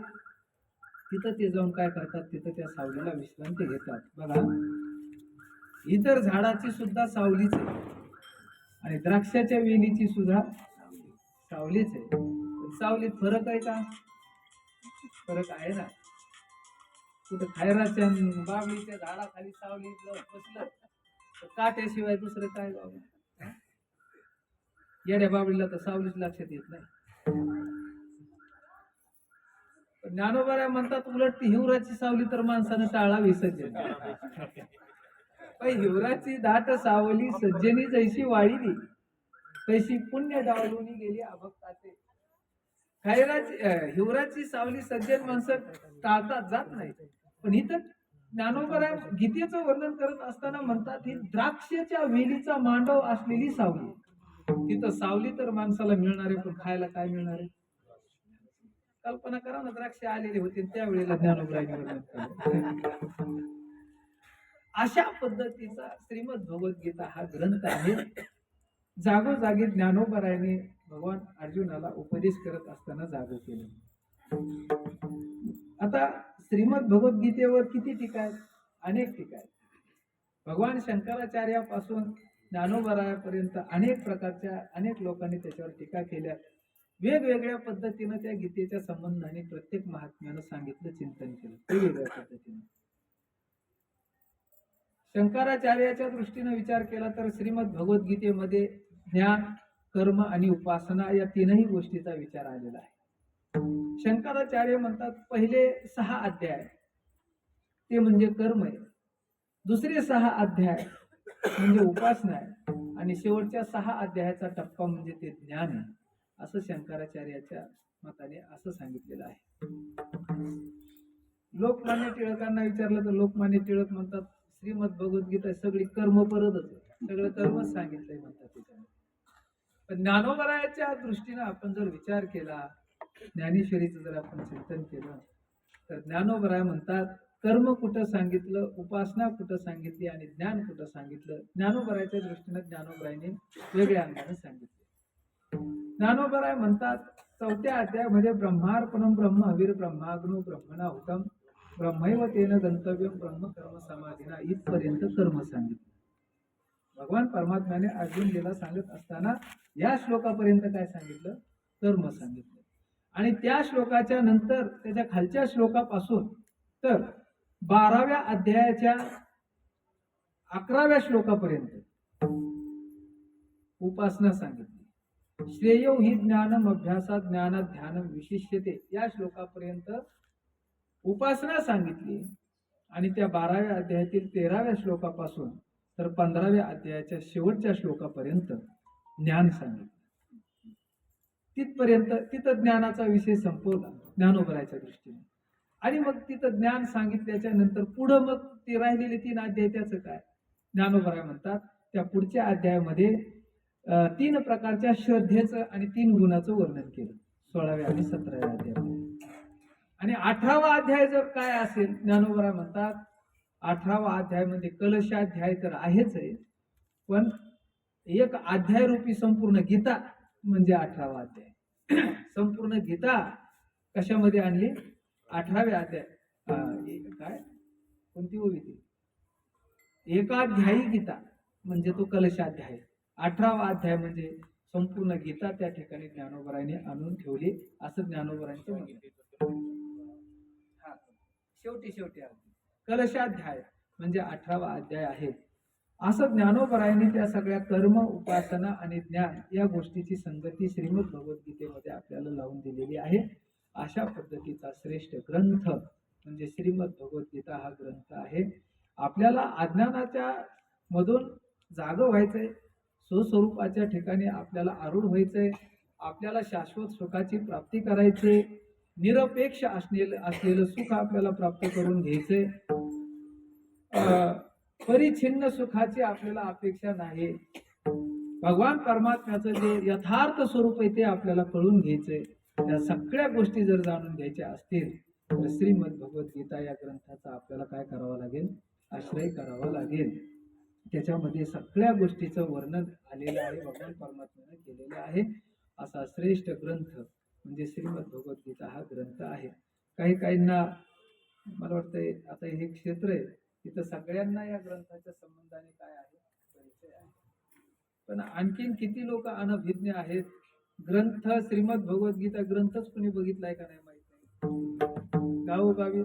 तिथं ते जाऊन काय करतात, तिथं त्या सावलीला विश्रांती घेतात. बघा, इतर झाडाची सुद्धा सावलीच आहे आणि द्राक्षाच्या वेलीची सुद्धा सावलीच आहे. सावलीत फरक आहे का, फरक आहे ना. कुठं खैराच्या बाबळीच्या झाडाखाली सावलीत बसलं तर काट्याशिवाय दुसरं काय बाबा, येड्या बाबळीला तर सावलीच लक्षात येत नाही. ज्ञानोबराय म्हणतात, उलट ती हिवराची सावली तर माणसानं टाळावी सज्जन. हिवराची दाट सावली सज्जनी जैशी वाळीली, तैशी पुण्य डावलून गेली अभक्ताचे. हिवराची सावली सज्जन माणसं टाळतात, जात नाही. पण इथं ज्ञानोबराय गीतेचं वर्णन करत असताना म्हणतात, ही द्राक्षाच्या वेलीचा मांडव असलेली सावली. तिथं सावली तर माणसाला मिळणार आहे, पण खायला काय मिळणार आहे. कल्पना करा ना, द्राक्ष आलेले होते त्यावेळेला ज्ञानोबरायांनी वर्णन केलं. अशा पद्धतीचा श्रीमद भगवद्गीता हा ग्रंथ आहे. जागोजागी ज्ञानोबरायाने भगवान अर्जुनाला उपदेश करत असताना जागो केलं. आता श्रीमद भगवद्गीतेवर किती टीका आहेत, अनेक टीका आहेत. भगवान शंकराचार्यापासून ज्ञानोबरायापर्यंत अनेक प्रकारच्या अनेक लोकांनी त्याच्यावर टीका केल्या. वेगवेगळ्या पद्धतीनं त्या गीतेच्या संबंधाने प्रत्येक महात्म्यानं सांगितलं, चिंतन केलं वेगवेगळ्या पद्धतीने. शंकराचार्याच्या दृष्टीने विचार केला तर श्रीमद भगवद्गीतेमध्ये ज्ञान, कर्म आणि उपासना या तीनही गोष्टीचा विचार आलेला आहे. शंकराचार्य म्हणतात, पहिले 6 अध्याय ते म्हणजे कर्म आहे, दुसरे 6 अध्याय म्हणजे उपासना आहे, आणि शेवटच्या 6 अध्यायाचा टप्पा म्हणजे ते ज्ञान आहे, असं शंकराचार्याच्या मताने असं सांगितलेलं आहे. लोकमान्य टिळकांना विचारलं तर लोकमान्य टिळक म्हणतात श्रीमद भगवद्गीता सगळी कर्मपरतच आहे, सगळं कर्मच सांगितलंय म्हणतात त्याच्यामध्ये. पण ज्ञानोबरायाच्या दृष्टीनं आपण जर विचार केला, ज्ञानेश्वरीचं जर आपण चिंतन केलं, तर ज्ञानोबराय म्हणतात कर्म कुठं सांगितलं, उपासना कुठं सांगितली आणि ज्ञान कुठं सांगितलं. ज्ञानोबरायच्या दृष्टीनं ज्ञानोबरायने वेगळ्या अंगाने सांगितले. ज्ञानोबराय म्हणतात 4थ्या अध्यायामध्ये ब्रह्मार्पणम ब्रह्म हवीर ब्रह्माग्नो ब्रह्मणाहुतम ब्रह्मैव तेन गंतव्यम ब्रह्म कर्म समाधीना इथपर्यंत कर्म सांगितलं. भगवान परमात्म्याने अर्जुनला सांगत असताना या श्लोकापर्यंत काय सांगितलं, कर्म सांगितलं. आणि त्या श्लोकाच्या नंतर त्याच्या खालच्या श्लोकापासून तर 12व्या अध्यायाच्या 11व्या श्लोकापर्यंत उपासना सांगितली. श्रेयो हि ज्ञानम अभ्यासात ज्ञानात ध्यानम विशिष्यते या श्लोकापर्यंत उपासना सांगितली. आणि त्या 12व्या अध्यायातील 13व्या श्लोकापासून तर 15व्या अध्यायाच्या शेवटच्या श्लोकापर्यंत ज्ञान सांगितलं. तिथपर्यंत तिथं ज्ञानाचा विषय संपवला ज्ञानोबरायच्या दृष्टीने. आणि मग तिथं ज्ञान सांगितल्याच्या नंतर पुढं मग ते राहिलेले 3 अध्याय त्याचं काय, ज्ञानोबराय म्हणतात त्या पुढच्या अध्यायामध्ये 3 प्रकारच्या श्रद्धेचं आणि 3 गुणाचं वर्णन केलं 16व्या आणि 17व्या अध्यायामध्ये. आणि 18वा अध्याय जर काय असेल, ज्ञानोबराय म्हणतात 18वा अध्यायामध्ये कलशाध्याय तर आहेच आहे, पण एक अध्याय रूपी संपूर्ण गीता म्हणजे 18वा अध्याय. संपूर्ण गीता कशामध्ये आणली, 18व्या अध्याय काय कोणती ओवी ती एकाध्यायी गीता म्हणजे तो कलशाध्याय. 18वा अध्याय म्हणजे संपूर्ण गीता त्या ठिकाणी ज्ञानोबरायने आणून ठेवली असं ज्ञानोबरायांचं म्हणणं. हा शेवटी कलशाध्याय म्हणजे 18वा अध्याय आहे असं ज्ञानोबरायने त्या सगळ्या कर्म उपासना आणि ज्ञान या गोष्टीची संगती श्रीमद भगवद्गीतेमध्ये आपल्याला लावून दिलेली आहे. अशा पद्धतीचा श्रेष्ठ ग्रंथ म्हणजे श्रीमद भगवद्गीता हा ग्रंथ आहे. आपल्याला अज्ञानाच्या मधून जाग व्हायचंय, स्वस्वरूपाच्या ठिकाणी आपल्याला आरूढ व्हायचंय, आपल्याला शाश्वत सुखाची प्राप्ती करायची, निरपेक्ष असलेलं सुख आपल्याला प्राप्त करून घ्यायचंय. परिच्छिन्न सुखाची आपल्याला अपेक्षा नाही. भगवान परमात्म्याचं जे यथार्थ स्वरूप आहे ते आपल्याला कळून घ्यायचंय. या सगळ्या गोष्टी जर जाणून घ्यायच्या असतील तर श्रीमद भगवद्गीता या ग्रंथाचा आपल्याला काय करावं लागेल, आश्रय करावा लागेल. त्याच्यामध्ये सगळ्या गोष्टीचं वर्णन आलेलं आहे, भगवान परमात्म्याने केलेलं आहे. असा श्रेष्ठ ग्रंथ म्हणजे श्रीमद भगवद्गीता हा ग्रंथ आहे. काहींना मला वाटतंय आता हे क्षेत्र आहे तिथं सगळ्यांना या ग्रंथाच्या संबंधाने काय आहे, परिचय आहे. पण आणखीन किती लोक अनभिज्ञ आहेत. ग्रंथ श्रीमद भगवद्गीता ग्रंथच कुणी बघितलाय का नाही माहित नाही. गावोगावी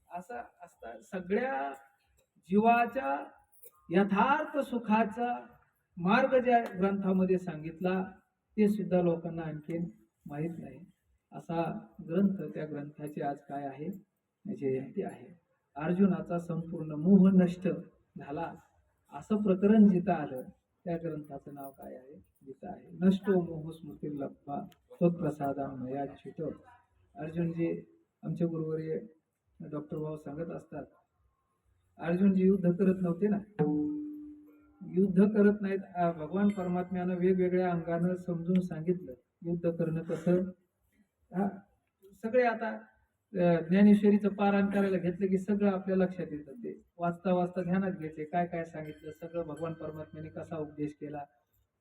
असं असता सगळ्या जीवाच्या यथार्थ सुखाचा मार्ग ज्या ग्रंथामध्ये सांगितला ते सुद्धा लोकांना आणखीन माहीत नाही. असा ग्रंथ, त्या ग्रंथाची आज काय आहे, जयंती आहे. अर्जुनाचा संपूर्ण मोह नष्ट झाला असं प्रकरण जिथं आलं त्या ग्रंथाचं नाव काय आहे, गीता आहे. नष्टो मोह स्मृती लब्धा त्वत्प्रसादान्मया च्युत. अर्जुनजी आमचे गुरुवर्य डॉक्टर भाऊ सांगत असतात, अर्जुनजी युद्ध करत नव्हते ना, युद्ध करत नाहीत. भगवान परमात्म्यानं वेगवेगळ्या अंगानं समजून सांगितलं युद्ध करणं कसं. सगळे आता ज्ञानेश्वरीचं पारायण करायला घेतलं की सगळं आपल्या लक्षात येतं. ते वाचता वाचता ध्यानात घ्यायचे काय काय सांगितलं, सगळं भगवान परमात्म्याने कसा उपदेश केला.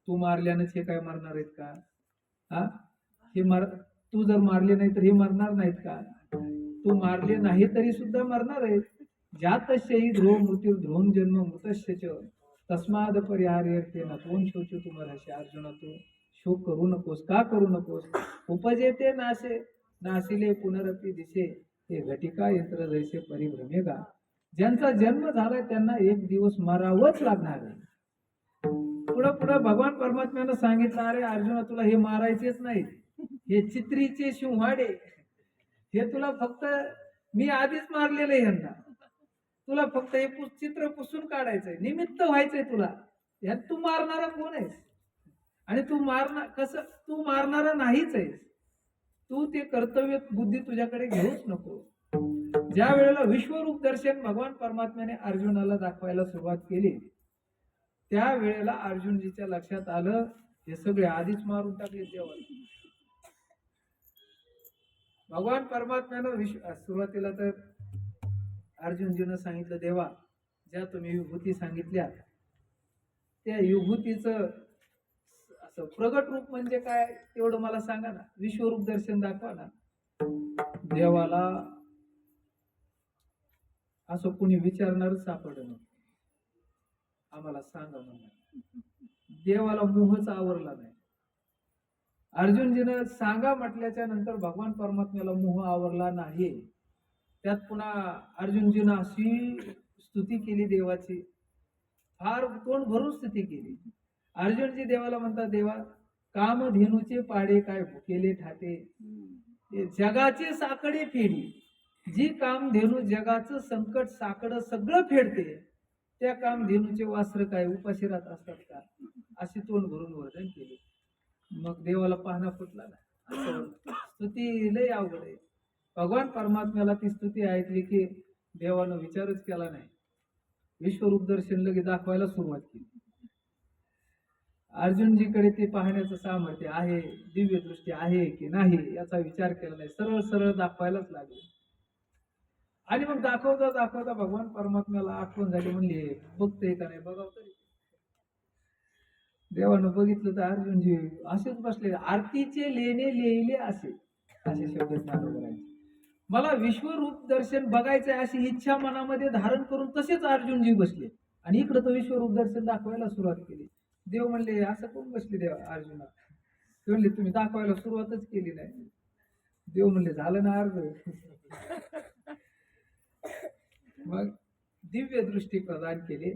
तू मारल्यानंच हे काय मारणार आहेत का, हे तू जर मारले नाही तर हे मरणार नाहीत का, तू मारले नाही तरी सुद्धा मरणार आहेत. जातस्यहि ध्रुव मृत्यू ध्रुवम जन्म मृतश्च तस्माद परिहार्यर्थेन कोण शोचू तुम्हाला. अर्जुना तू शोक करू नकोस. का करू नकोस, उपजेते नासे नासिले पुनरपी दिसे हे घटिका यंत्र जैसे परिभ्रमेगा. ज्यांचा जन्म झालाय त्यांना एक दिवस मरावंच लागणार आहे. पुढं भगवान परमात्म्यानं सांगितलं, अरे अर्जुना तुला हे मारायचेच नाही, हे चित्रीचे शिवहाडे हे तुला फक्त मी आधीच मारलेलं आहे यांना, तुला फक्त हे चित्र पुसून काढायचंय, निमित्त व्हायचंय तुला. ह्यात तू मारणारा कोण आहेस आणि तू मारणार कसं, तू मारणारा नाहीच आहेस. तू ते कर्तव्य बुद्धी तुझ्याकडे घेऊच नको. ज्या वेळेला विश्वरूप दर्शन भगवान परमात्म्याने अर्जुनाला दाखवायला सुरुवात केली, त्या वेळेला अर्जुनजीच्या लक्षात आलं हे सगळे आधीच मारून टाकले देवाला. भगवान परमात्म्यानं सुरुवातीला तर अर्जुनजीनं सांगितलं, देवा ज्या तुम्ही विभूती सांगितल्या त्या विभूतीचं असं प्रगट रूप म्हणजे काय तेवढं मला सांगा ना, विश्वरूप दर्शन दाखवा ना. देवाला असं कुणी विचारणारच सापडलं, आम्हाला सांगा म्हणून. देवाला मोहच आवरला नाही. अर्जुनजीनं सांगा म्हटल्याच्या नंतर भगवान परमात्म्याला मोह आवरला नाही. त्यात पुन्हा अर्जुनजीनं अशी स्तुती केली देवाची, फार तोंड भरून स्तुती केली. अर्जुनजी देवाला म्हणतात, देवा कामधेनूचे पाडे काय भुकेले ठाते, जगाचे साकडे फेडी. जी कामधेनू जगाचं संकट साकड सगळं फेडते, त्या कामधेनूचे वास्त्र काय उपाशी राहत असतात का, अशी तोंड भरून वर्णन केले. मग देवाला पाहणा फुटला ना. असं स्तुती लय अवघड आहे. भगवान परमात्म्याला ती स्तुती ऐकली की देवानं विचारच केला नाही, विश्वरूप दर्शन लगे दाखवायला सुरुवात केली. अर्जुनजीकडे ते पाहण्याचं सामर्थ्य आहे, दिव्य दृष्टी आहे की नाही याचा विचार केला नाही, सरळ सरळ दाखवायलाच लागले. आणि मग दाखवता दाखवता भगवान परमात्म्याला आठवण झाली, म्हणली बघतोय का नाही बघाव तरी. देवानं बघितलं तर अर्जुनजी असेच बसले, आरतीचे लेणे लिहिले असे शब्द ज्ञानोबरांचे. मला विश्वरूप दर्शन बघायचंय अशी इच्छा मनामध्ये धारण करून तसेच अर्जुनजी बसले आणि इकडं तर विश्वरूप दर्शन दाखवायला सुरुवात केली. देव म्हणले असं कोण बसले देवा अर्जुना? ते म्हणले तुम्ही दाखवायला सुरुवातच केली नाही. देव म्हणले झालं ना अर्ज. मग दिव्य दृष्टी प्रदान केली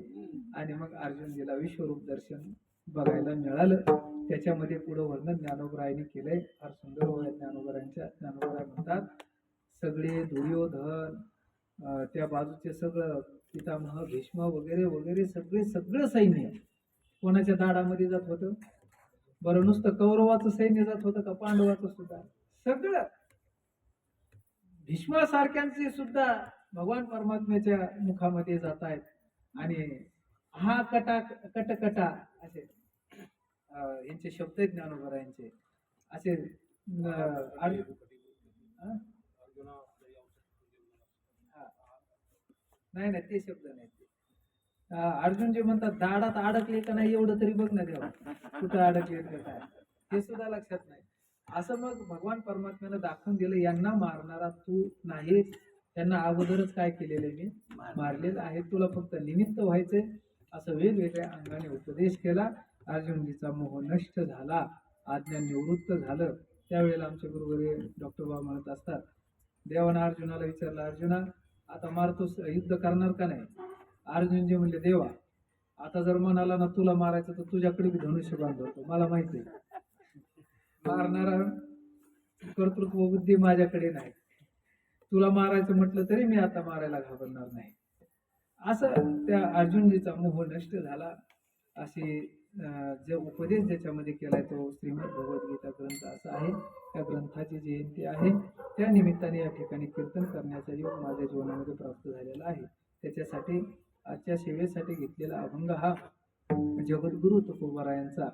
आणि मग अर्जुनजीला विश्वरूप दर्शन बघायला मिळालं. त्याच्यामध्ये पुढे वर्णन ज्ञानोबरायांनी केलंय, फार सुंदर होय ज्ञानोबरायांच्या. ज्ञानोबराय म्हणतात, सगळे दुर्योधन, त्या बाजूचे सगळं पितामह भीष्म वगैरे वगैरे सगळं सैन्य कोणाच्या दाडामध्ये जात होतं बरं? नुसतं कौरवाचं सैन्य जात होतं का पांडवाचं सुद्धा? सगळं. भीष्मासारख्यांचे सुद्धा भगवान परमात्म्याच्या मुखामध्ये जात आहेत. आणि हा कटकटा असे यांचे शब्द आहेत ज्ञानोबरायांचे. असे नाही ते शब्द नाही. अर्जुन जे म्हणतात दाडात अडकले का नाही एवढं तरी बघ ना देवा, कुठं अडकले का काय हे सुद्धा लक्षात नाही. असं मग भगवान परमात्म्यानं दाखवून दिलं, यांना मारणारा तू नाही, त्यांना अगोदरच काय केलेलं मी मारलेलं आहे, तुला फक्त निमित्त व्हायचंय. असं वेगवेगळ्या अंगाने उपदेश केला. अर्जुनजीचा मोह नष्ट झाला, आज्ञा निवृत्त झालं. त्यावेळेला आमचे गुरुवरे डॉक्टर बाबा म्हणत असतात, देवानं अर्जुनाला विचारलं, अर्जुना आता मारतोस, युद्ध करणार का नाही? अर्जुनजी म्हणले, देवा आता जर म्हणाला ना तुला मारायचं तर तुझ्याकडे बी धनुष्य बांधवतो, मला माहिती आहे मारणारा कर्तृत्व बुद्धी माझ्याकडे नाही, तुला मारायचं म्हटलं तरी मी आता मारायला घाबरणार नाही. असं त्या अर्जुनजीचा मोह नष्ट झाला. असे जे उपदेश ज्याच्यामध्ये केलाय तो श्रीमद भगवद्गीता ग्रंथ असा आहे. त्या ग्रंथाची जयंती आहे, त्या निमित्ताने या ठिकाणी कीर्तन करण्याचा योग माझ्या जीवनामध्ये प्राप्त झालेला आहे. त्याच्यासाठी आजच्या सेवेसाठी घेतलेला अभंग हा जगद्गुरु तुकोबारायांचा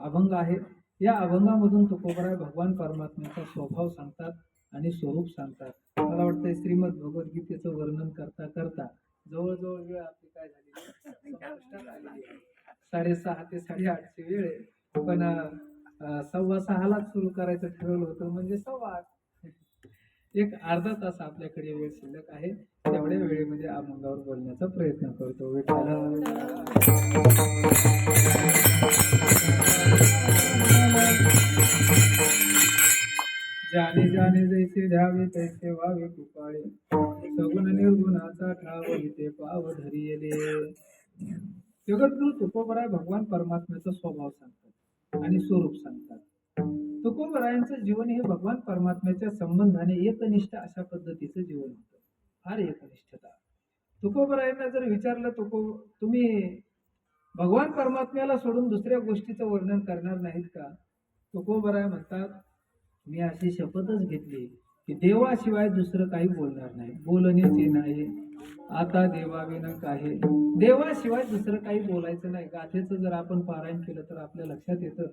अभंग आहे. या अभंगामधून तुकोबाराय भगवान परमात्म्याचा स्वभाव सांगतात आणि स्वरूप सांगतात. मला वाटतं श्रीमद भगवद्गीतेचं वर्णन करता करता जवळजवळ वेळ आपली काय झाली, 6:30 ते 8:30ची वेळ आहे. पण 6:15लाच सुरू करायचं ठरवलं होतं, म्हणजे 8:15. एक अर्धा तास आपल्याकडे वेळ शिल्लक आहे. तेवढ्या वेळेमध्ये अभंगावर बोलण्याचा प्रयत्न करतो. जाने जाने जैसे द्यावे तैसे व्हावे कृपाळे, सगुण निर्गुणाचा ठाव इथे पाव धरियले. जगद्गुरु तुकोबाराय भगवान परमात्म्याचा स्वभाव सांगतात आणि स्वरूप सांगतात. तुकोबारायांचं जीवन हे भगवान परमात्म्याच्या संबंधाने एकनिष्ठ अशा पद्धतीचं जीवन होतं, फार एकनिष्ठता. तुकोबारायांना जर विचारलं तुम्ही भगवान परमात्म्याला सोडून दुसऱ्या गोष्टीचं वर्णन करणार नाहीत का? तुकोबाराय म्हणतात, मी अशी शपथच घेतली की देवाशिवाय दुसरं काही बोलणार नाही, बोलण्याचे नाही आता देवाविना काही, देवाशिवाय दुसरं काही बोलायचं नाही. गाथेचं जर आपण पारायण केलं तर आपल्या लक्षात येतं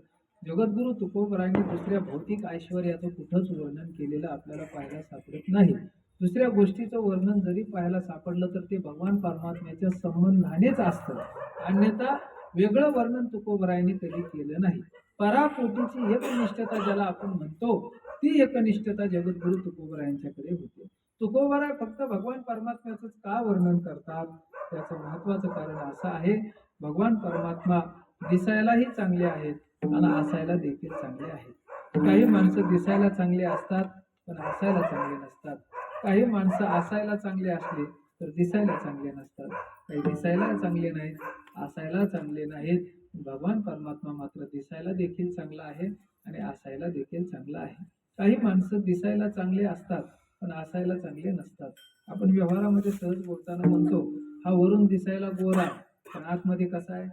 जगद्गुरु तुकोबरायांनी दुसऱ्या भौतिक ऐश्वर्याचं कुठंच वर्णन केलेलं आपल्याला पाहायला सापडत नाही. दुसऱ्या गोष्टीचं वर्णन जरी पाहायला सापडलं तर ते भगवान परमात्म्याच्या संबंधानेच असतं, अन्यथा वेगळं वर्णन तुकोबरायांनी कधी केलं नाही. परापोटीची एकनिष्ठता ज्याला आपण म्हणतो ती एकनिष्ठता जगद्गुरु तुकोबरायांच्याकडे होती. तुकोबराय फक्त भगवान परमात्म्याचं का वर्णन करतात, त्याचं महत्वाचं कारण असं आहे, भगवान परमात्मा दिसायलाही चांगले आहेत आणि असायला देखील चांगले आहेत. काही माणसं दिसायला चांगले असतात पण असायला चांगले नसतात. काही माणसं असायला चांगले असले तर दिसायला चांगले नसतात. काही दिसायला चांगले नाहीत, असायला चांगले नाहीत. भगवान परमात्मा मात्र दिसायला देखील चांगला आहे आणि असायला देखील चांगला आहे. काही माणसं दिसायला चांगले असतात पण असायला चांगले नसतात. आपण व्यवहारामध्ये सहज बोलताना म्हणतो हा वरून दिसायला गोरा पण आतमध्ये कसा आहे,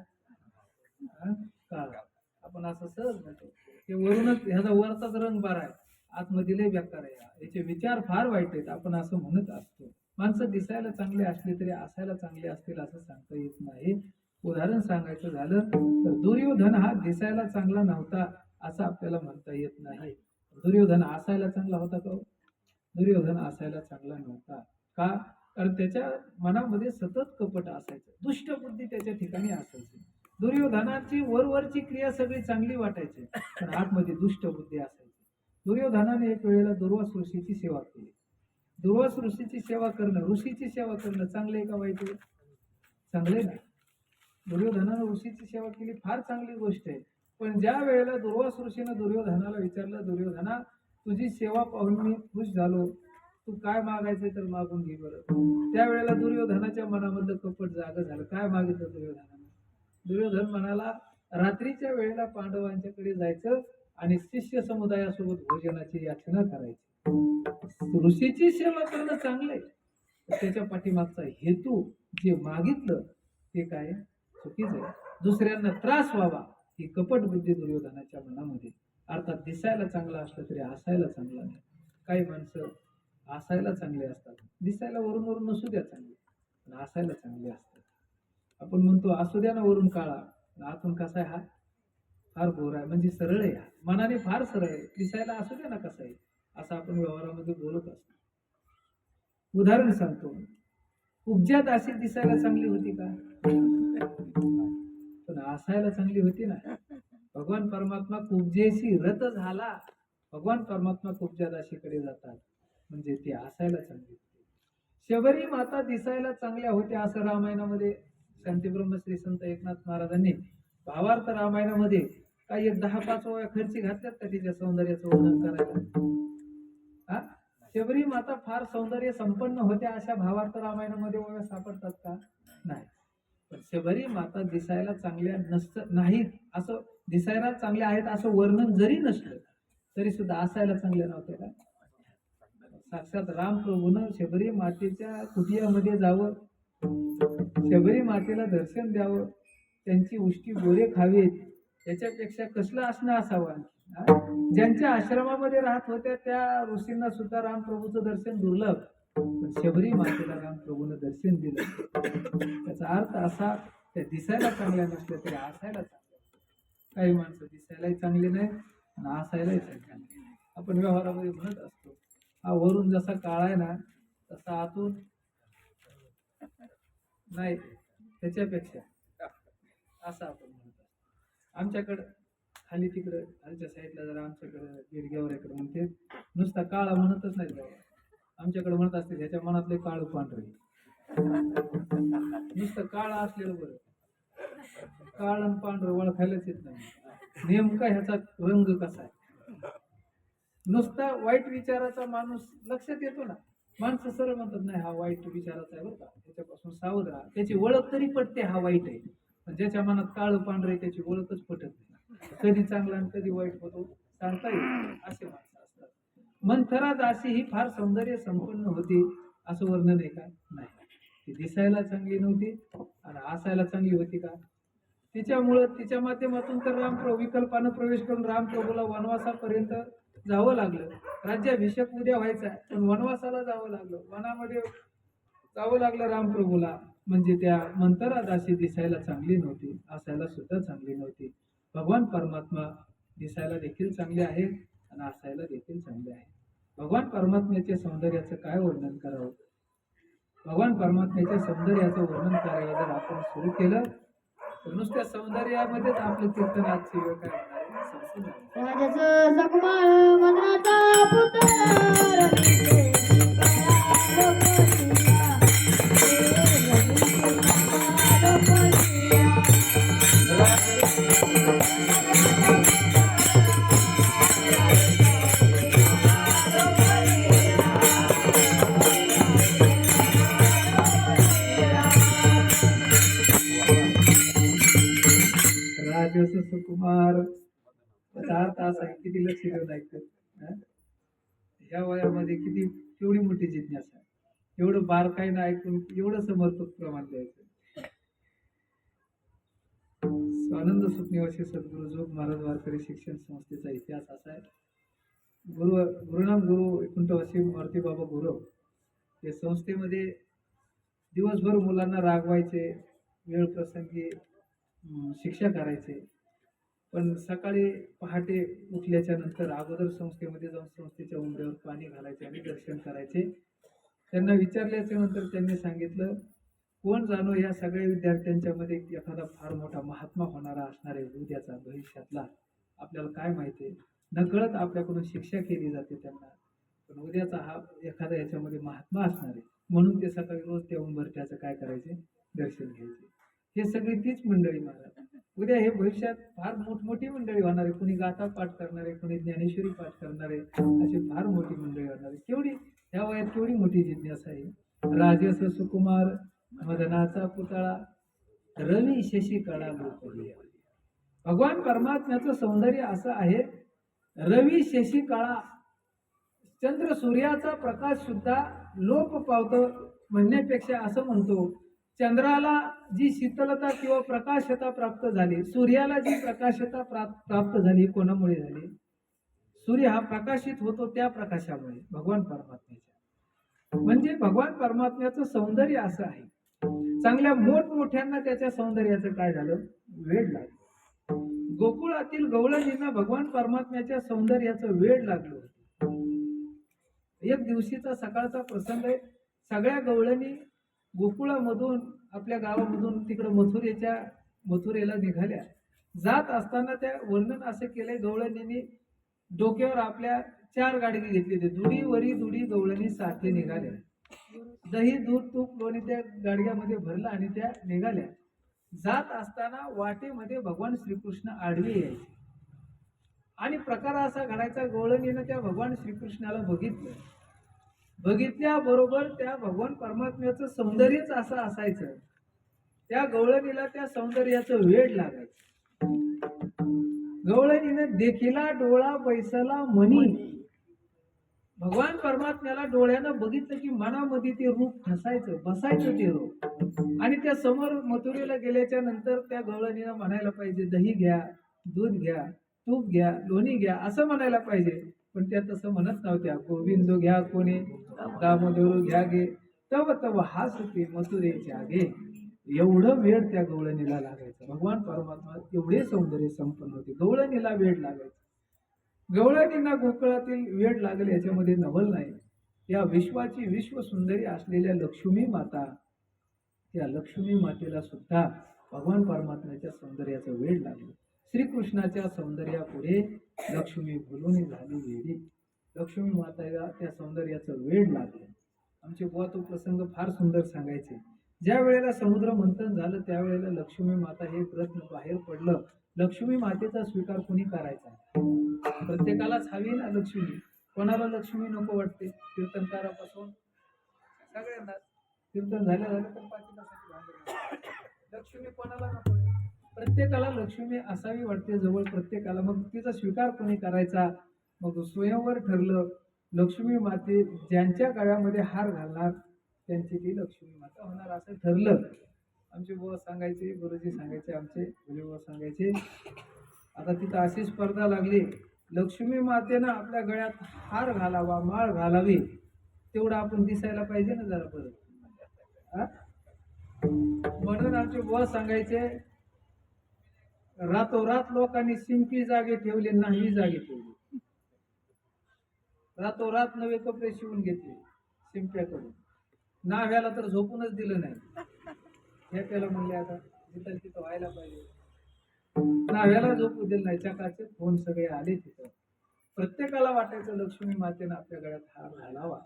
काळा. आपण असं सहज म्हणतो ते वरूनच ह्याचा वरचाच रंग बारा आहे, आतमध्ये लय बेकार आहे, याचे विचार फार वाईट आहेत, आपण असं म्हणत असतो. माणसं दिसायला चांगले असले तरी असायला चांगले असतील असं सांगता येत नाही. उदाहरण सांगायचं झालं तर दुर्योधन हा दिसायला चांगला नव्हता असं आपल्याला म्हणता येत नाही. दुर्योधन असायला चांगला होता का? दुर्योधन असायला चांगला नव्हता. का? कारण त्याच्या मनामध्ये सतत कपट असायचं, दुष्टबुद्धी त्याच्या ठिकाणी असायची. दुर्योधनाची वरवरची क्रिया सगळी चांगली वाटायची पण आतमध्ये दुष्टबुद्धी असायची. दुर्योधनाने एक वेळेला दुर्वास ऋषीची सेवा केली. दुर्वास ऋषीची सेवा करणं, ऋषीची सेवा करणं चांगले आहे का वाईट आहे? चांगले नाही. दुर्योधनानं ऋषीची सेवा केली, फार चांगली गोष्ट आहे. पण ज्या वेळेला दुर्वास ऋषीनं दुर्योधनाला विचारलं, दुर्योधना तुझी सेवा पाहून मी खुश झालो, तू काय मागायचंय तर मागून घे बरं. त्यावेळेला दुर्योधनाच्या मनामधलं कपट जागं झालं. काय मागितलं दुर्योधनानं? दुर्योधन म्हणाला रात्रीच्या वेळेला पांडवांच्याकडे जायचं आणि शिष्य समुदायासोबत भोजनाची याचना करायची. ऋषीची सेवा करणं चांगलंय, त्याच्या पाठीमागचा हेतू जे मागितलं ते काय चुकीच आहे. दुसऱ्यांना त्रास व्हावा ही कपट बुद्धी दुर्योधनाच्या मनामध्ये. अर्थात दिसायला चांगला असलं तरी असायला चांगला नाही. काही माणसं असायला चांगले असतात, दिसायला वरून वरून नसू द्या चांगले पण असायला चांगले असतात. आपण म्हणतो असू द्या ना वरून काळा, आतून कसा आहे हा, फार गोरा आहे, म्हणजे सरळ आहे, मनाने फार सरळ आहे, दिसायला असू द्या ना कसा आहे, असं आपण व्यवहारामध्ये बोलत असतो. उदाहरण सांगतो, उपजा दासी दिसायला चांगली होती का? पण असायला चांगली होती ना. भगवान परमात्मा कुब्जेशी रत झाला, भगवान परमात्मा कुब्जा दासीकडे जातात म्हणजे ती असायला चांगली होती. शबरी माता दिसायला चांगल्या होत्या असं रामायणामध्ये शांतीब्रह्म श्री संत एकनाथ महाराजांनी भावार्थ रामायणामध्ये काही 10-5 ओव्या खर्ची घातल्यात का तिच्या सौंदर्याचं वर्णन करायला? शबरी माता फार सौंदर्य संपन्न होत्या अशा भावार्थ रामायणामध्ये ओव्या सापडतात का? नाही. पण शबरी माता दिसायला चांगल्या नाहीत असं, दिसायला चांगल्या आहेत असं वर्णन जरी नसलं तरी सुद्धा असायला चांगल्या नव्हत्या का? साक्षात रामप्रभूनं शबरी मातेच्या कुटियामध्ये जावं, शबरी मातेला दर्शन द्यावं, त्यांची उष्टी गोळे खावेत, त्याच्यापेक्षा कसलं असणं असावं? ज्यांच्या आश्रमामध्ये राहत होत्या त्या ऋषींना सुद्धा रामप्रभूचं दर्शन दुर्लभ, पण शबरी मातेला रामप्रभूनं दर्शन दिलं. त्याचा अर्थ असा, त्या दिसायला चांगल्या नसल्या तरी असायला चांगल्या. काही माणसं दिसायलाही चांगली नाही आणि असायलाही चांगली नाही. आपण व्यवहारामध्ये म्हणत असतो हा वरून जसा काळा आहे ना तसा आतून नाही, त्याच्यापेक्षा असं आपण म्हणत असतो. आमच्याकडं खाली तिकडं खालच्या साईडला जरा आमच्याकडं गिरग्यावर इकडं म्हणते नुसता काळा म्हणतच नाही बाबा, आमच्याकडे म्हणत असते ह्याच्या मनातले काळू पांढरे, नुसतं काळा असलेलं बरं, काळ आणि पांढरं ओळखायलाच येत नाही नेमका ह्याचा रंग कसा आहे. नुसता वाईट विचाराचा माणूस लक्षात येतो ना, माणसं सरळ म्हणतात नाही हा वाईट विचाराचा आहे बरं का, त्याच्यापासून सावध राहा, त्याची ओळख तरी पटते हा वाईट आहे. पण ज्याच्या मनात काळं पांढरे त्याची ओळखच पटत नाही, कधी चांगला आणि कधी वाईट होतो सांगता येईल, असे माणसं असतात. मंथरा दासी ही फार सौंदर्य संपन्न होती असं वर्णन आहे का? नाही. ती दिसायला चांगली नव्हती आणि असायला चांगली होती का? तिच्यामुळं तिच्या माध्यमातून तर विकल्पानं प्रवेश करून रामप्रभूला वनवासापर्यंत जावं लागलं. राज्याभिषेक उद्या व्हायचा आहे, पण वनवासाला जावं लागलं. वनामध्ये जावं लागलं रामप्रभूला. म्हणजे त्या मंतरादासी दिसायला चांगली नव्हती, असायला सुद्धा चांगली नव्हती. भगवान परमात्मा दिसायला देखील चांगले आहे आणि असायला देखील चांगले आहे. भगवान परमात्म्याच्या सौंदर्याचं काय वर्णन करावं? भगवान परमात्म्याच्या सौंदर्याचं वर्णन करायला जर आपण सुरू केलं तर नुसत्या सौंदर्यामध्येच आपलं कीर्तन आज शिवाय काय होणार आहे? संपून जाणार. राजाचं सकमाळ मनाचा पुतळा रवीचे काळा लोकसिया. राजस सुकुमार चार तास आहे, किती लक्ष देऊन ऐकत. ह्या वयामध्ये किती केवढी मोठी जिज्ञासा आहे, एवढं बारकाईनं ऐकून एवढं समर्पक प्रमाण द्यायचं. स्वानंद सुखनिवासी सद्गुरु जोग महाराज वारकरी शिक्षण संस्थेचा इतिहास असा आहे. गुरुनाम गुरु वैकुंठवासी मारुती बाबा गुरव या संस्थेमध्ये दिवसभर मुलांना रागवायचे, वेळ प्रसंगी शिक्षा करायचे. पण सकाळी पहाटे उठल्याच्या नंतर अगोदर संस्थेमध्ये जाऊन संस्थेच्या उंबऱ्यावर पाणी घालायचे आणि दर्शन करायचे. त्यांना विचारल्याच्या नंतर त्यांनी सांगितलं, कोण जाणो या सगळ्या विद्यार्थ्यांच्या मध्ये एखादा फार मोठा महात्मा होणारा असणार आहे उद्याचा भविष्यातला. आपल्याला काय माहिती आहे, नकळत आपल्याकडून शिक्षा केली जाते त्यांना, पण उद्याचा हा एखादा याच्यामध्ये महात्मा असणार आहे. म्हणून ते सकाळी रोज त्या उंबरठ्याचं काय करायचे, दर्शन घ्यायचे. हे सगळी तीच मंडळी महाराज. उद्या हे भविष्यात फार मोठमोठी मंडळी होणार आहे. कुणी गाथा पाठ करणारे, कुणी ज्ञानेश्वरी पाठ करणारे, अशी फार मोठी मंडळी होणार आहे. केवढी ह्या वयात केवढी मोठी जिज्ञासा आहे. राजस सुकुमार मदनाचा पुतळा रवी शशी कळा लोकप्रिय. भगवान परमात्म्याचं सौंदर्य असं आहे, रवी शशी काळा, चंद्र सूर्याचा प्रकाश सुद्धा लोप पावतो म्हणण्यापेक्षा असं म्हणतो, चंद्राला जी शीतलता किंवा प्रकाशता प्राप्त झाली, सूर्याला जी प्रकाशता प्राप्त झाली, कोणामुळे झाली? सूर्य हा प्रकाशित होतो त्या प्रकाशामुळे, भगवान परमात्म्याच्या. म्हणजे भगवान परमात्म्याचं सौंदर्य असं आहे. चांगल्या मोठमोठ्यांना त्याच्या सौंदर्याचं काय झालं, वेड लागलं. गोकुळातील गवळणींना भगवान परमात्म्याच्या सौंदर्याचं वेड लागलं. एक दिवशीचा सकाळचा प्रसंग आहे. सगळ्या गवळणी गोकुळामधून आपल्या गावामधून तिकडं मथुरेला निघाल्या. जात असताना त्या वर्णन असं केलंय, गवळणींनी डोक्यावर आपल्या 4 गाडगी घेतलेली, दुडी वरी दुडी गवळणी साथे निघाल्या. दही दूध तूप लोणी त्या गाडग्यामध्ये भरलं आणि त्या निघाल्या. जात असताना वाटेमध्ये भगवान श्रीकृष्ण आडवे यायचे आणि प्रकार असा घडायचा, गवळणीनं त्या भगवान श्रीकृष्णाला बघितल्याबरोबर त्या भगवान परमात्म्याचं सौंदर्यच असं असायचं, त्या गवळणीला त्या सौंदर्याचं वेड लागायचं. गवळणीनं देखिला डोळा बैसला मनी. भगवान परमात्म्याला डोळ्यानं बघितलं की मनामध्ये ते रूप ठसायचं, बसायचं ते रूप. आणि त्या समोर मथुरेला गेल्याच्या नंतर त्या गवळणीनं म्हणायला पाहिजे, दही घ्या, दूध घ्या, तूप घ्या, लोणी घ्या, असं म्हणायला पाहिजे. पण त्या तसं म्हणत नव्हत्या. गोविंद घ्या कोणी, दामोदर घ्या गे, तव तव हासते मथुरेच्या गे. एवढं वेळ त्या गवळणीला लागायचं. भगवान परमात्मा एवढे सौंदर्य संपन्न होते, गवळणीला वेळ लागायचं. गवळणींना गोकुळातील वेळ लागेल याच्यामध्ये नवल नाही. या विश्वाची विश्व सुंदरी असलेल्या लक्ष्मी माता, त्या लक्ष्मी मातेला सुद्धा भगवान परमात्म्याच्या सौंदर्याचं वेळ लागलं. श्रीकृष्णाच्या सौंदर्यापुढे लक्ष्मी भुलून झाली वेडी. लक्ष्मी मातेला त्या सौंदर्याचं वेळ लागलं. आमचे बुवा तो प्रसंग फार सुंदर सांगायचे. ज्या वेळेला समुद्र मंथन झालं त्यावेळेला लक्ष्मी माता हे प्रश्न बाहेर पडलं, लक्ष्मी मातेचा स्वीकार कोणी करायचा? प्रत्येकालाच हवी ना लक्ष्मी. कोणाला लक्ष्मी नको वाटते? कीर्तनकारापासून सगळ्यांना. कीर्तन झालं तर पाठीलासाठी भांडण. लक्ष्मी कोणाला नको? प्रत्येकाला लक्ष्मी असावी वाटते जवळ प्रत्येकाला. मग तिचा स्वीकार कोणी करायचा? मग स्वयंवर ठरलं, लक्ष्मी माते ज्यांच्या गळ्यामध्ये हार घालणार त्यांची ती लक्ष्मी माता होणार असं ठरलं. आमचे बुवा सांगायचे, गुरुजी सांगायचे, आमचे बुवा सांगायचे, आता तिथं अशी स्पर्धा लागली, लक्ष्मी मातेनं आपल्या गळ्यात हार घालावा, माळ घालावी, तेवढं आपण दिसायला पाहिजे ना जरा बरं. हा? म्हणून आमचे बुवा सांगायचे, रातोरात लोकांनी शिंपी जागे ठेवले, नाही जागे ठेवली. रातोरात नवे कपडे शिवून घेतले शिंप्याकडून, नाव्याला तर झोपूनच दिलं नाही. हे त्याला म्हणले आता जिथं तिथं व्हायला पाहिजे, नाव्याला झोपू दिलं नाही. चकाचे फोन सगळे आले तिथं. प्रत्येकाला वाटायचं लक्ष्मी मातेनं आपल्या गळ्यात हार घालावा,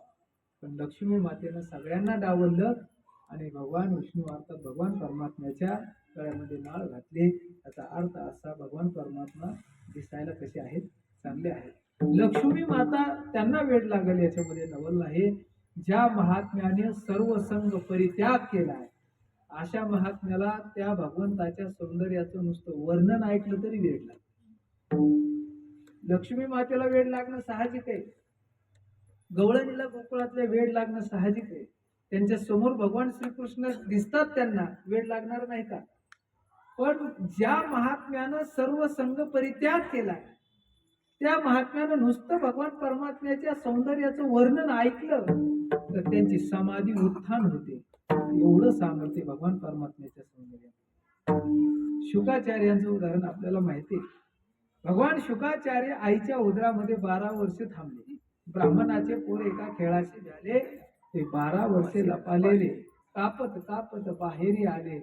पण लक्ष्मी मातेनं सगळ्यांना डावललं आणि भगवान विष्णू अर्थात भगवान परमात्म्याच्या गळ्यामध्ये माळ घातली. याचा अर्थ असा, भगवान परमात्मा दिसायला कसे आहेत, चांगले आहेत. लक्ष्मी माता त्यांना वेड लागेल याच्यामध्ये नवल नाही, ज्या महात्म्याने सर्व संग परित्याग केलाय, अशा महात्म्याला त्या भगवंताच्या सौंदर्याचं नुसतं वर्णन ऐकलं तरी वेड लागतं. लक्ष्मी मातेला वेड लागणं साहजिक आहे, गवळणीला गोकुळातल्या वेड लागणं साहजिक आहे. त्यांच्या समोर भगवान श्रीकृष्ण दिसतात, त्यांना वेड लागणार नाही का? पण ज्या महात्म्यानं सर्व संग परित्याग केलाय, त्या महात्म्यानं नुसतं भगवान परमात्म्याच्या सौंदर्याचं वर्णन ऐकलं तर त्यांची समाधी उत्थान होते. एवढं सामर्थ्य भगवान परमात्म्याच्या सौंदर्यात. शुकाचार्यांचं उदाहरण आपल्याला माहिती आहे. भगवान शुकाचार्य आईच्या उदरामध्ये 12 वर्ष थांबले. ब्राह्मणाचे पोर एका खेळाशी झाले, ते 12 वर्षे लपालेले कापत कापत बाहेरी आले,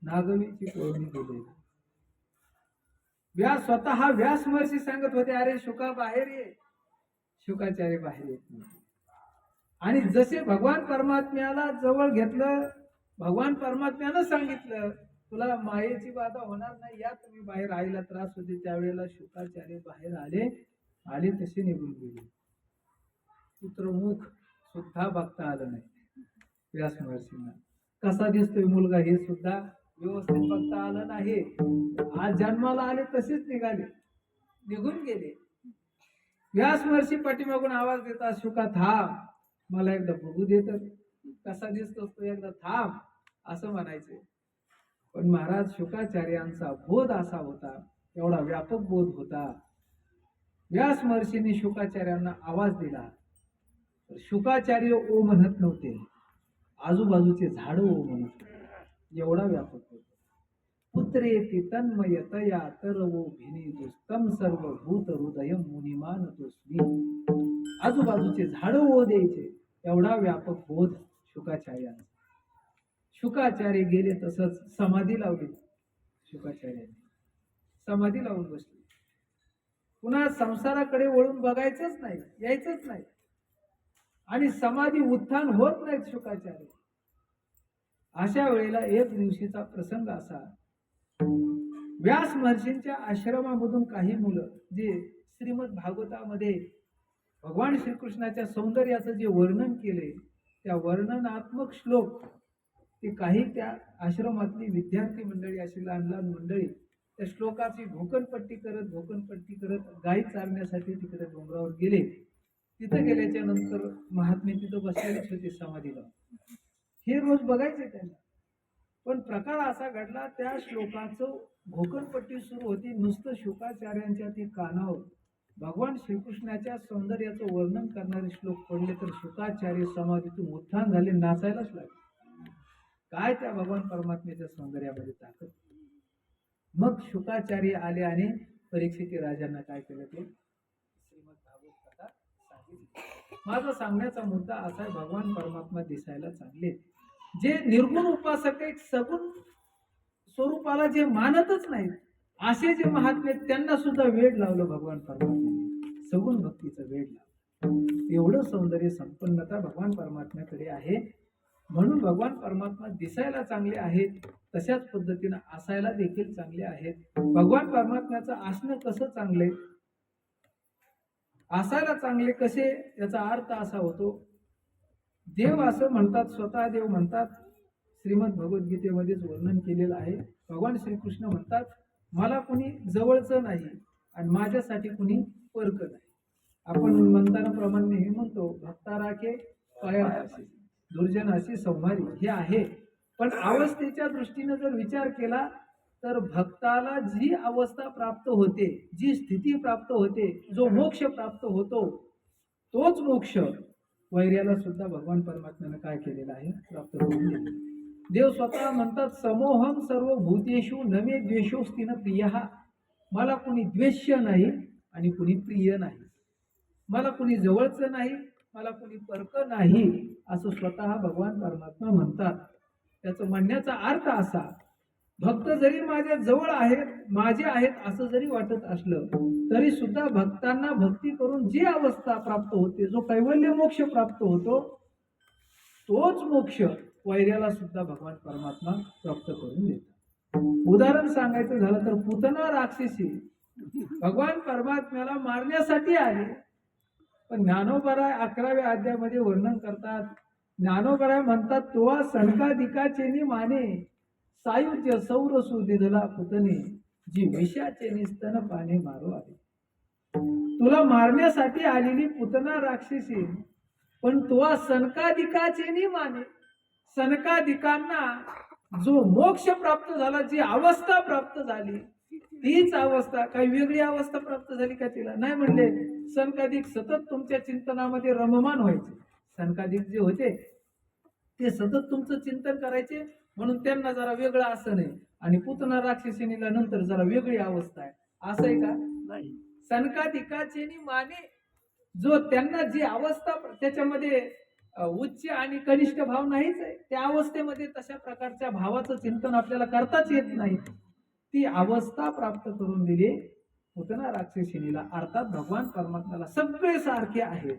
नागवीची पोरणी गेले. स्वतः व्यास महर्षी सांगत होते, अरे शुका बाहेर ये. शुकाचार्य बाहेर येत नव्हते. आणि जसे भगवान परमात्म्याला जवळ घेतलं, भगवान परमात्म्यानं सांगितलं तुला मायेची बाधा होणार नाही, या तुम्ही बाहेर. आईला त्रास होते त्यावेळेला शुकाचार्य बाहेर आले तसे निघून गेले. पुत्रमुख सुद्धा बघता आलं नाही व्यास महर्षींना. कसा दिसतोय मुलगा हे सुद्धा व्यवस्थित बघता आलं नाही. आज जन्माला आले तसेच निघून गेले. व्यास महर्षी पाठीमागून आवाज देतात, शुका थांब, मला एकदा बघू देत, कसा दिसतोस तो, एकदा थांब, असं म्हणायचे. पण महाराज शुकाचार्यांचा बोध असा होता, एवढा व्यापक बोध होता. व्यास महर्षींनी शुकाचार्यांना आवाज दिला, शुकाचार्य ओ म्हणत नव्हते, आजूबाजूचे झाड ओ म्हणत होते. एवढा व्यापक होता. पुत्रेति तन्मयतया तरवो भिनी दुस्तम सर्व भूत हृदय मुनिमान तोस्मी. आजूबाजूचे झाड ओ द्यायचे, एवढा व्यापक बोध शुकाचार्यांचा. शुकाचार्य गेले तसंच समाधी लावली. शुकाचार्यांनी समाधी लावून बसली. पुन्हा संसाराकडे वळून बघायचंच नाही, यायचंच नाही. आणि समाधी उत्थान होत नाहीत शुकाचार्य. अशा वेळेला एक दिवशीचा प्रसंग असा, व्यास महर्षींच्या आश्रमामधून काही मुलं जे श्रीमद भागवतामध्ये भगवान श्रीकृष्णाच्या सौंदर्याचं जे वर्णन केले, त्या वर्णनात्मक श्लोक ते काही त्या आश्रमातली विद्यार्थी मंडळी, अशी लहान लहान मंडळी, त्या श्लोकाची घोकणपट्टी करत गायी चालण्यासाठी तिकडे डोंगरावर गेले. तिथं गेल्याच्या नंतर महात्मे तिथं बसलेलेच होते समाधीला. हे रोज बघायचे त्यांना. पण प्रकार असा घडला, त्या श्लोकाचं घोकणपट्टी सुरू होती. नुसतं शुकाचार्यांच्या ते कानावर भगवान श्रीकृष्णाच्या सौंदर्याचं वर्णन करणारे श्लोक पडले तर शुकाचार्य समाधीतून उत्थान झाले, नाचायलाच लागले. काय त्या भगवान परमात्म्याच्या सौंदर्यामध्ये ताकद. मग शुकाचार्य आले आणि परीक्षित राजांना काय केलं ते श्रीमद भागवत कथा सांगितली. माझा सांगण्याचा मुद्दा असा आहे, भगवान परमात्मा दिसायला चांगले. जे निर्गुण उपासक आहेत, सगुण स्वरूपाला जे मानतच नाहीत, असे जे महात्मे, त्यांना सुद्धा वेड लावलं भगवान परमात्म्याने. सगुण भक्तीचं वेड लावलं. एवढं सौंदर्य संपन्नता भगवान परमात्म्याकडे आहे. म्हणून भगवान परमात्मा दिसायला चांगले आहेत, तशाच पद्धतीनं असायला देखील चांगले आहेत. भगवान परमात्म्याचं असणं कसं चांगले, असायला चांगले कसे, याचा अर्थ असा होतो, देव असं म्हणतात, स्वतः देव म्हणतात, श्रीमद भगवद्गीतेमध्येच वर्णन केलेलं आहे. भगवान श्रीकृष्ण म्हणतात, मला कुणी जवळचं नाही आणि माझ्यासाठी कुणी परक नाही. आपण म्हणताना प्रमाणे नेहमी म्हणतो, भक्ता राखे पायापाशी, दुर्जनाशी संहारी, हे आहे. पण अवस्थेच्या दृष्टीने जर विचार केला तर भक्ताला जी अवस्था प्राप्त होते, जी स्थिती प्राप्त होते, जो मोक्ष प्राप्त होतो, तोच मोक्ष वैर्याला सुद्धा भगवान परमात्म्यानं काय केलेला आहे, प्राप्त करून दिलेला आहे. देव स्वतः म्हणतात, समोहम सर्व भूतेषु नमे द्वेषोस्तीन प्रिय. मला कुणी द्वेष्य नाही आणि कुणी प्रिय नाही. मला कुणी जवळचं नाही, मला कुणी परक नाही, असं स्वतः भगवान परमात्मा म्हणतात. त्याचं म्हणण्याचा अर्थ असा, भक्त जरी माझ्या जवळ आहेत, माझे आहेत असं जरी वाटत असलं तरी सुद्धा भक्तांना भक्ती करून जी अवस्था प्राप्त होते, जो कैवल्य मोक्ष प्राप्त होतो, तोच मोक्ष वैर्याला सुद्धा भगवान परमात्मा प्राप्त करून देतात. उदाहरण सांगायचं झालं तर पूतना राक्षसी भगवान परमात्म्याला मारण्यासाठी आले, पण ज्ञानोबराय 11व्या अध्यायामध्ये वर्णन करतात. ज्ञानोबराय म्हणतात, तोवा सनकादिकाचेनी माने सायुज्य सौरसु दिधला पुतने जी विषाचे निस्तन पाने मारो आले. तुला मारण्यासाठी आलेली पुतना राक्षसी, पण तो सनकादिकाचेनी माने. सनकादिकांना जो मोक्ष प्राप्त झाला, जी अवस्था प्राप्त झाली, तीच अवस्था, काही वेगळी अवस्था प्राप्त झाली का तिला? नाही म्हणले. सनकादिक सतत तुमच्या चिंतनामध्ये रममान व्हायचे. सनकादिक जे होते ते सतत तुमचं चिंतन करायचे, म्हणून त्यांना जरा वेगळं असं नाही. आणि पुतना राक्षसीनीला नंतर जरा वेगळी अवस्था आहे, असं आहे का? नाही. सनकादिकाचे माने, जो त्यांना जी अवस्था, त्याच्यामध्ये उच्च आणि कनिष्ठ भाव नाहीच आहे, त्या अवस्थेमध्ये तशा प्रकारच्या भावाचं चिंतन आपल्याला करताच येत नाही. ती अवस्था प्राप्त करून दिली पुतना राक्षसीनीला. अर्थात भगवान परमात्म्याला सगळे सारखे आहेत,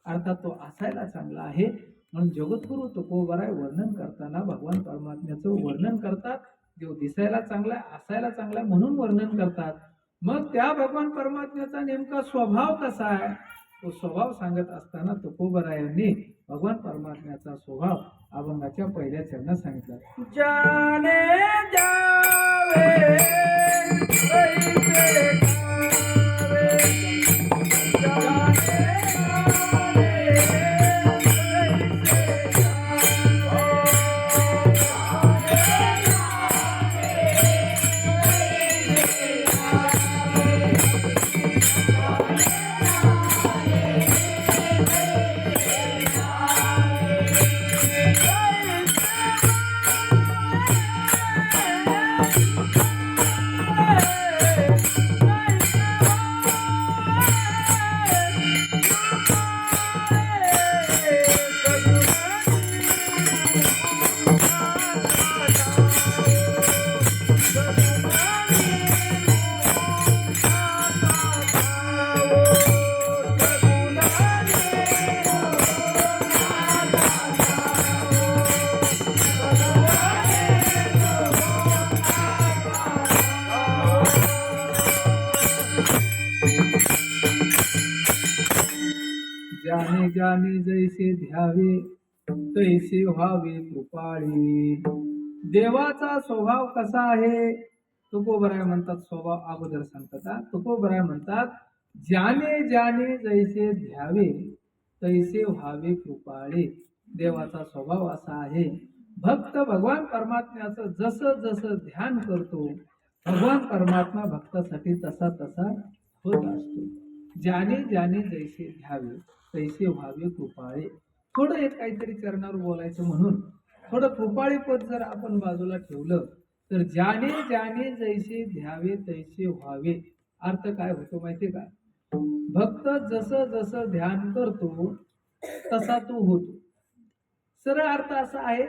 अर्थात तो असायला चांगला आहे. म्हणून जगद्गुरु तुकोबराय वर्णन करताना भगवान परमात्म्याचं वर्णन करतात. देव दिसायला चांगला आहे, असायला चांगला आहे म्हणून वर्णन करतात. मग त्या भगवान परमात्म्याचा नेमका स्वभाव कसा आहे, तो स्वभाव सांगत असताना तुकोबरायांनी भगवान परमात्म्याचा स्वभाव अभंगाच्या पहिल्या चरणात सांगितला. जाने जावे कैसे गावे, जाने जावे जाने जाने जैसे ध्यावे तैसे व्हावे कृपाळी. देवाचा स्वभाव कसा आहे, तुकोबराय म्हणतात. स्वभाव अगोदर सांगतात. तुकोबराय म्हणतात, जाने जाने जैसे ध्यावे तैसे व्हावे कृपाळे. देवाचा स्वभाव असा आहे, भक्त भगवान परमात्म्याचं जसं जसं ध्यान करतो, भगवान परमात्मा भक्तासाठी तसा तसा होत असतो. जाने जाने जैसे ध्यावे तैसे व्हावे कृपाळे. थोडं एक काहीतरी चरणावर बोलायचं म्हणून थोडं कृपाळी पद जर आपण बाजूला ठेवलं तर जाने जाने जैसे ध्यावे तैसे व्हावे, अर्थ काय होतो माहितीये का? भक्त जसं जसं ध्यान करतो तसा तो होतो. सरळ अर्थ असा आहे,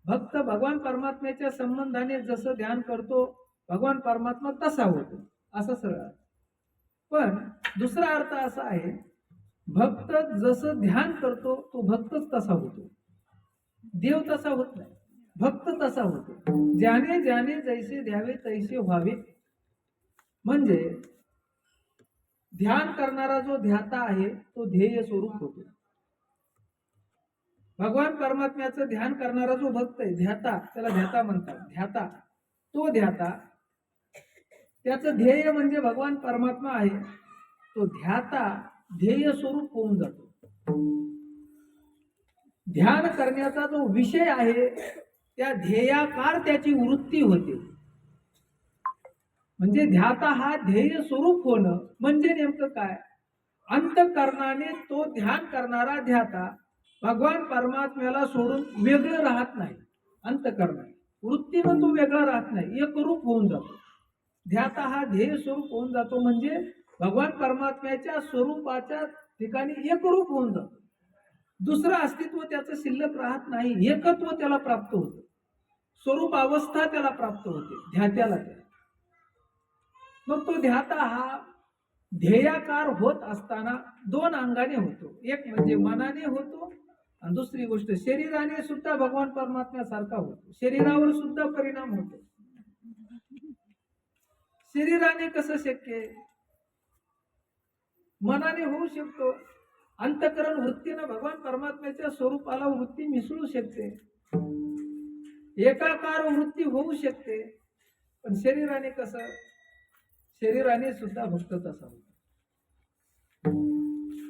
भक्त भगवान परमात्म्याच्या संबंधाने जसं ध्यान करतो भगवान परमात्मा तसा होतो, असा सरळ अर्थ. पण दुसरा अर्थ असा आहे, भक्त जसं ध्यान करतो तो भक्तच तसा होतो, देव तसा होत नाही, भक्त तसा होतो. ज्याने ज्याने जैसे ध्यावे तैसे व्हावे म्हणजे ध्यान करणारा जो ध्याता आहे तो ध्येय स्वरूप होतो. भगवान परमात्म्याचं ध्येय करणारा जो भक्त आहे, ध्याता, त्याला ध्याता म्हणतात. ध्याता, तो ध्याता, त्याचं ध्येय म्हणजे भगवान परमात्मा आहे. तो ध्याता ध्येय स्वरूप होऊन जातो. ध्यान करण्याचा जो विषय आहे त्या ध्येयाकार त्याची वृत्ती होते. म्हणजे ध्याता हा ध्येय स्वरूप होणं म्हणजे नेमकं काय? अंतःकरणाने तो ध्यान करणारा ध्याता भगवान परमात्म्याला सोडून वेगळं राहत नाही. अंतःकरणाने वृत्तीनं तो वेगळा राहत नाही, एकरूप होऊन जातो. ध्याता हा ध्येय स्वरूप होऊन जातो म्हणजे भगवान परमात्म्याच्या स्वरूपाच्या ठिकाणी एकरूप होऊन जातो. दुसरं अस्तित्व त्याचं शिल्लक राहत नाही, एकत्व त्याला प्राप्त होतं, स्वरूप अवस्था त्याला प्राप्त होते ध्यात्याला. त्या मग तो ध्याता हा ध्येयाकार होत असताना दोन अंगाने होतो. एक म्हणजे मनाने होतो आणि दुसरी गोष्ट शरीराने सुद्धा भगवान परमात्म्यासारखा होतो. शरीरावर सुद्धा परिणाम होतो. शरीराने कसं शक्य आहे? मनाने होऊ शकतो. अंतःकरण वृत्तीनं भगवान परमात्म्याच्या स्वरूपाला वृत्ती मिसळू शकते, एकाकार वृत्ती होऊ शकते. पण शरीराने कसं? शरीराने सुद्धा भक्त तसा होतो.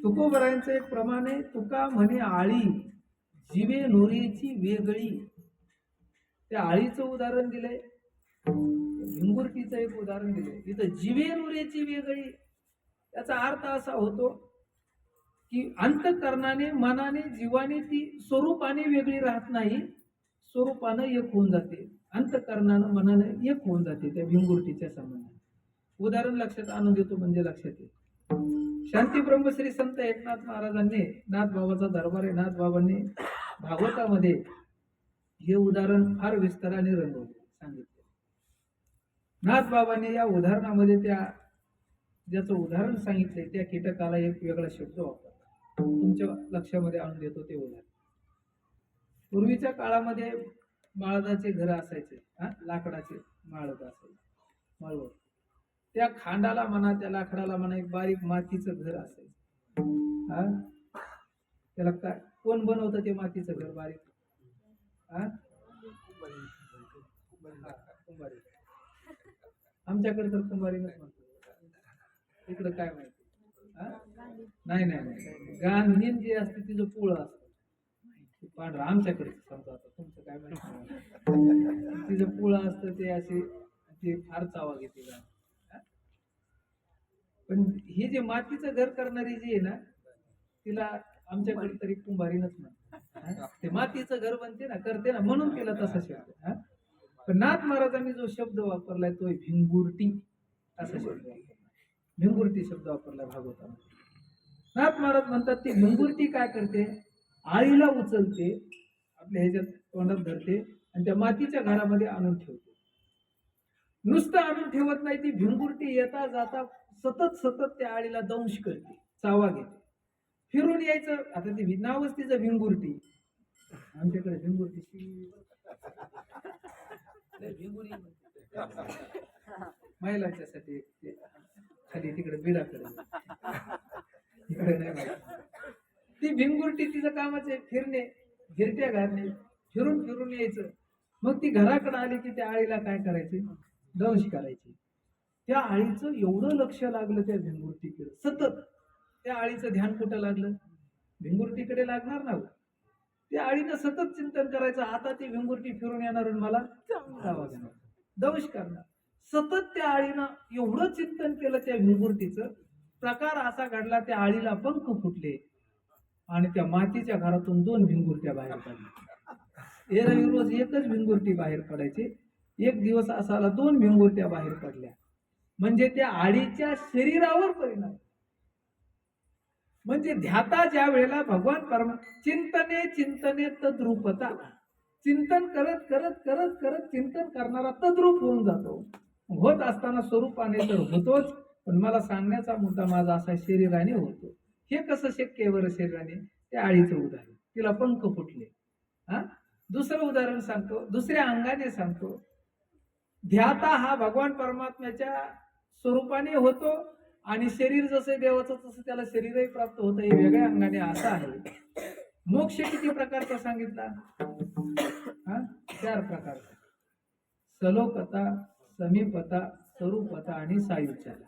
तुकोबरायांचं एक प्रमाण आहे, तुका म्हणे आळी जीवे नुरेची वेगळी. त्या आळीचं उदाहरण दिलंय, भिंगुरटीचं एक उदाहरण दिलंय. इथं जीवे नुरेची वेगळी, याचा अर्थ असा होतो की अंतःकरणाने मनाने जीवाने ती स्वरूपाने वेगळी राहत नाही, स्वरूपानं एक होऊन जाते. अंतःकरणानं मनानं एक होऊन जाते त्या भिंगुरटीच्या संबंधात. उदाहरण लक्षात आणून देतो म्हणजे लक्षात येईल. शांती ब्रह्मश्री संत एकनाथ महाराजांनी, नाथ बाबाचा दरबार आहे, नाथ बाबांनी भागवतामध्ये हे उदाहरण फार विस्ताराने रंगवले सांगितले. नाथ बाबांनी या उदाहरणामध्ये त्या ज्याचं उदाहरण सांगितलंय त्या कीटकाला एक वेगळा शब्द वापरला. तुमच्या लक्षामध्ये आणून देतो ते उदाहरण. पूर्वीच्या काळामध्ये माळदाचे घर असायचे, लाकडाचे माळद असायचे, माळवट. त्या खांडाला म्हणा, त्या लाकडाला म्हणा, एक बारीक मातीचं घर असायचं. त्याला काय कोण बनवतं ते मातीचं घर बारीक? कुंभारी. आमच्याकडे तर कुंभारीनच म्हणतो. इकडं काय माहिती? नाही नाही नाही, गांधीन जे असते तिचं पोळं असतं पांढरं. आमच्याकडे समजा, आता तुमचं काय माहिती, तिचं पोळं असतं ते असे, ते फार चावा घेते गाण. पण हे जे मातीचं घर करणारी जी आहे ना, तिला आमच्याकडे तरी कुंभारीनच म्हणतात. ते मातीचं घर बनते ना, करते ना, म्हणून तिला तसा शब्द. पण नाथ महाराजांनी जो शब्द वापरलाय तो भिंगुरटी असा शब्द वापरला. भिंगुरटी शब्द वापरला भागवतामध्ये. नाथ महाराज म्हणतात ती भिंगुरटी काय करते? आळीला उचलते, आपल्या ह्याच्यात तोंडात धरते आणि त्या मातीच्या घरामध्ये आणून ठेवते. नुसतं आणून ठेवत नाही, ती भिंगुरटी येता जाता सतत सतत त्या आळीला दंश करते, चावा घेते. फिरून यायचं. आता ती नावच तिचं भिंगुरटी. आमच्याकडे भिंगुरटी महिलांच्यासाठी खाली तिकडे बिडाकडे, इकडे नाही माहिती. ती भिंगुरटी तिचं कामच आहे फिरणे, गिरट्या घालणे, फिरून फिरून यायचं. मग ती घराकडे आली की त्या आळीला काय करायचे? दंश करायची. त्या आळीचं एवढं लक्ष लागलं त्या भिंगुरटीकडे सतत. त्या आळीचं ध्यान कुठं लागलं? भिंगुरटीकडे लागणार ना. त्या आळीनं सतत चिंतन करायचं, आता ती भिंगुरटी फिरून येणार आणि मला चावा घेणार, दंश करणार. सतत त्या आळीनं एवढं चिंतन केलं त्या भिंगुरटीचं, प्रकार असा घडला त्या आळीला पंख फुटले आणि त्या मातीच्या घरातून 2 भिंगुरट्या बाहेर पडल्या. एरवी रोज एकच भिंगुरटी बाहेर पडायची, एक दिवस असाला 2 भिंगुरट्या बाहेर पडल्या. म्हणजे त्या आळीच्या शरीरावर परिणाम. म्हणजे ध्याता ज्या वेळेला भगवान परम चिंतने चिंतने तद्रूपता, चिंतन करत करत करत करत चिंतन करणारा तद्रूप होऊन जातो. होत असताना स्वरूपाने तर होतोच, पण मला सांगण्याचा मुद्दा माझा असा, शरीराने होतो. हे कसं शक्य आहे बरं शरीराने? त्या आळीचं उदाहरण, तिला पंख फुटले. दुसरं उदाहरण सांगतो, दुसऱ्या अंगाने सांगतो. ध्याता हा भगवान परमात्म्याच्या स्वरूपाने होतो आणि शरीर जसं देवाचं तसं त्याला शरीरही प्राप्त होतं. हे वेगळ्या अंगाने असं आहे. मोक्ष किती प्रकारचा सांगितला? 4 प्रकारचा. सलोकता, समीपता, स्वरूपता आणि सायुज्याला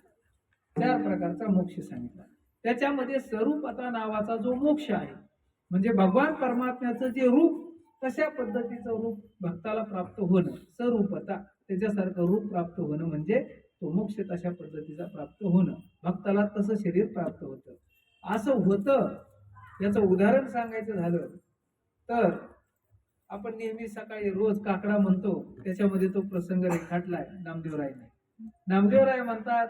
4 प्रकारचा मोक्ष सांगितला. त्याच्यामध्ये स्वरूपता नावाचा जो मोक्ष आहे, म्हणजे भगवान परमात्म्याचं जे रूप, तशा पद्धतीचं रूप भक्ताला प्राप्त होणं, स्वरूपता, त्याच्यासारखं रूप प्राप्त होणं म्हणजे तो मोक्ष तशा पद्धतीचा प्राप्त होणं, भक्ताला तसं शरीर प्राप्त होतं. असं होतं याचं उदाहरण सांगायचं झालं तर आपण नेहमी सकाळी रोज काकडा म्हणतो, त्याच्यामध्ये तो प्रसंग रेखाटलाय नामदेवरायने. नामदेवराय म्हणतात,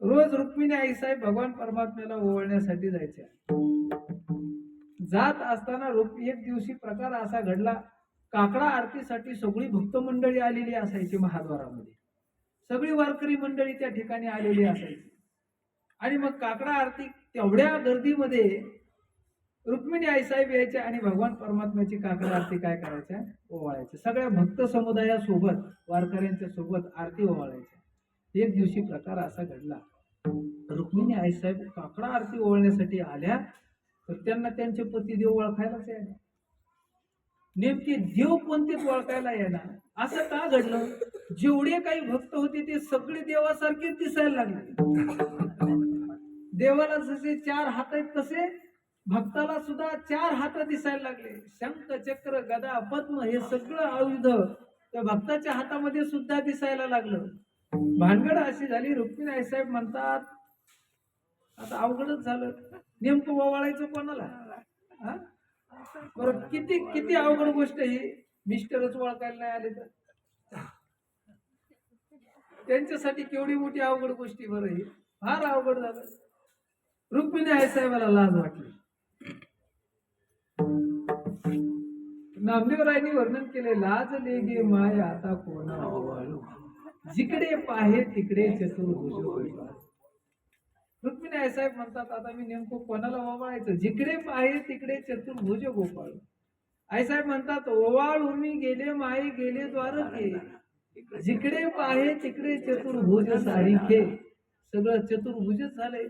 रोज रुक्मिणी आईसाहेब भगवान परमात्म्याला ओवाळण्यासाठी जायच्या. जात असताना एक दिवशी प्रकार असा घडला, काकडा आरतीसाठी सगळी भक्त मंडळी आलेली असायची महाद्वारामध्ये, सगळी वारकरी मंडळी त्या ठिकाणी आलेली असायची. आणि मग काकडा आरती तेवढ्या गर्दीमध्ये रुक्मिणी आईसाहेब यायच्या आणि भगवान परमात्म्याची काकडा आरती काय करायच्या, ओवाळायच्या. सगळ्या भक्त समुदायासोबत वारकऱ्यांच्या सोबत आरती ओवाळायच्या. एक दिवशी प्रकार असा घडला, रुक्मिणी आईसाहेब काकडा आरती ओवाळण्यासाठी आल्या तर त्यांना त्यांचे पती देव ओळखायलाच यायला. नेमके देव कोणतेच ओळखायला येणार. असं का घडलं, जेवढे काही भक्त होते ते सगळे देवासारखेच दिसायला लागले. देवाला जसे 4 हात आहेत तसे भक्ताला सुद्धा 4 हात दिसायला लागले. शंख चक्र गदा पद्म हे सगळं आयुध त्या भक्ताच्या हातामध्ये सुद्धा दिसायला लागलं. भानगड अशी झाली, रुक्मिणी आईसाहेब म्हणतात आता अवघडच झालं, नेमकं ओवाळायचं कोणाला. बरं, किती किती अवघड गोष्ट ही. मिस्टरच ओळखायला नाही आले तर त्यांच्यासाठी केवढी मोठी अवघड गोष्टी. बरं, ही फार अवघड झालं. रुक्मिणी आईसाहेबाला लाज वाटली. नामदेवरायांनी वर्णन केले, लाज लेगे माय आता कोणा ओवाळू, जिकडे पाहे तिकडे चतुर्भुज. रुक्मिणी आईसाहेब म्हणतात, आता मी नेमकं कोणाला ओवाळायचं, जिकडे पाहे तिकडे चतुर्भुज गोपाळ. आईसाहेब म्हणतात, ओवाळू मी गेले माये गेले द्वारके, जिकडे पाहे तिकडे चतुर्भुज सारिखे. सगळं चतुर्भुजच झालंय.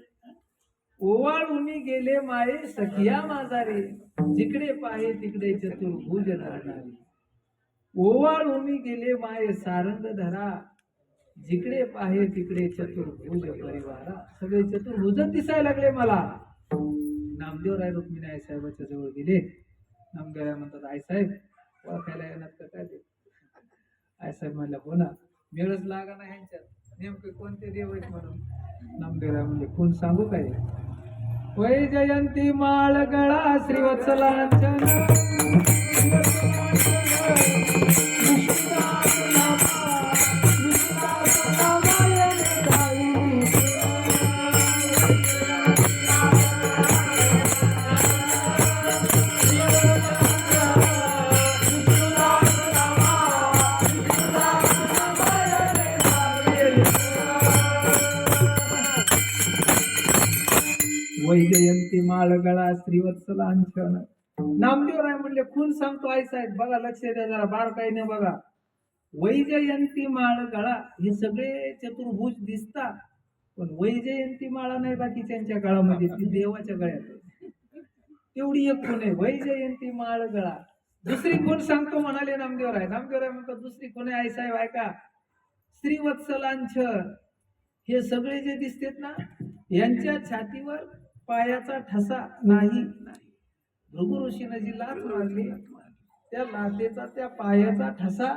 ओवाळू मी गेले माये सखिया माझा रे, जिकडे पाहे तिकडे चतुर्भुज धरणारे. ओवाळू मी गेले माये सारंग धरा, जिकडे पाहे तिकडे चतुर्भुज परिवारा. सगळे चतुर्भुजच दिसायला लागले मला. नामदेवराय रुक्मिणी आईसाहेबाच्या जवळ गेले. नामदेवराय म्हणतात, आईसाहेब ओळखायला येणार का काय ते. आईसाहेब म्हणल्या, हो ना, मेळच लागा ना ह्यांच्यात, नेमके कोणते देव आहेत म्हणून. नामदेवराय म्हणले, कोण सांगू काय. वै जयंती माळ गळा श्रीवत्सलांच्या वैजयंती माळगळा श्रीवत्सलांछन. नामदेवराय म्हणले, खून सांगतो आईसाहेब, बघा लक्ष द्या जरा, बारकाईने बघा. वैजयंती माळगळा हे सगळे चतुर्भुज दिसतात, पण वैजयंती माळा नाही बाकीच्यांच्या गळामध्ये, ती देवाच्या गळ्यात. तेवढी एक खूण आहे, वैजयंती माळगळा. दुसरी खूण सांगतो म्हणाले नामदेवराय. नामदेवराय म्हणतात, दुसरी खूण आहे आईसाहेब ऐका, श्रीवत्सलांछन. हे सगळे जे दिसतेत ना, यांच्या छातीवर पायाचा ठसा नाही. भृगु ऋषीनं जी लाथ मारली, त्या लाथेचा त्या पायाचा ठसा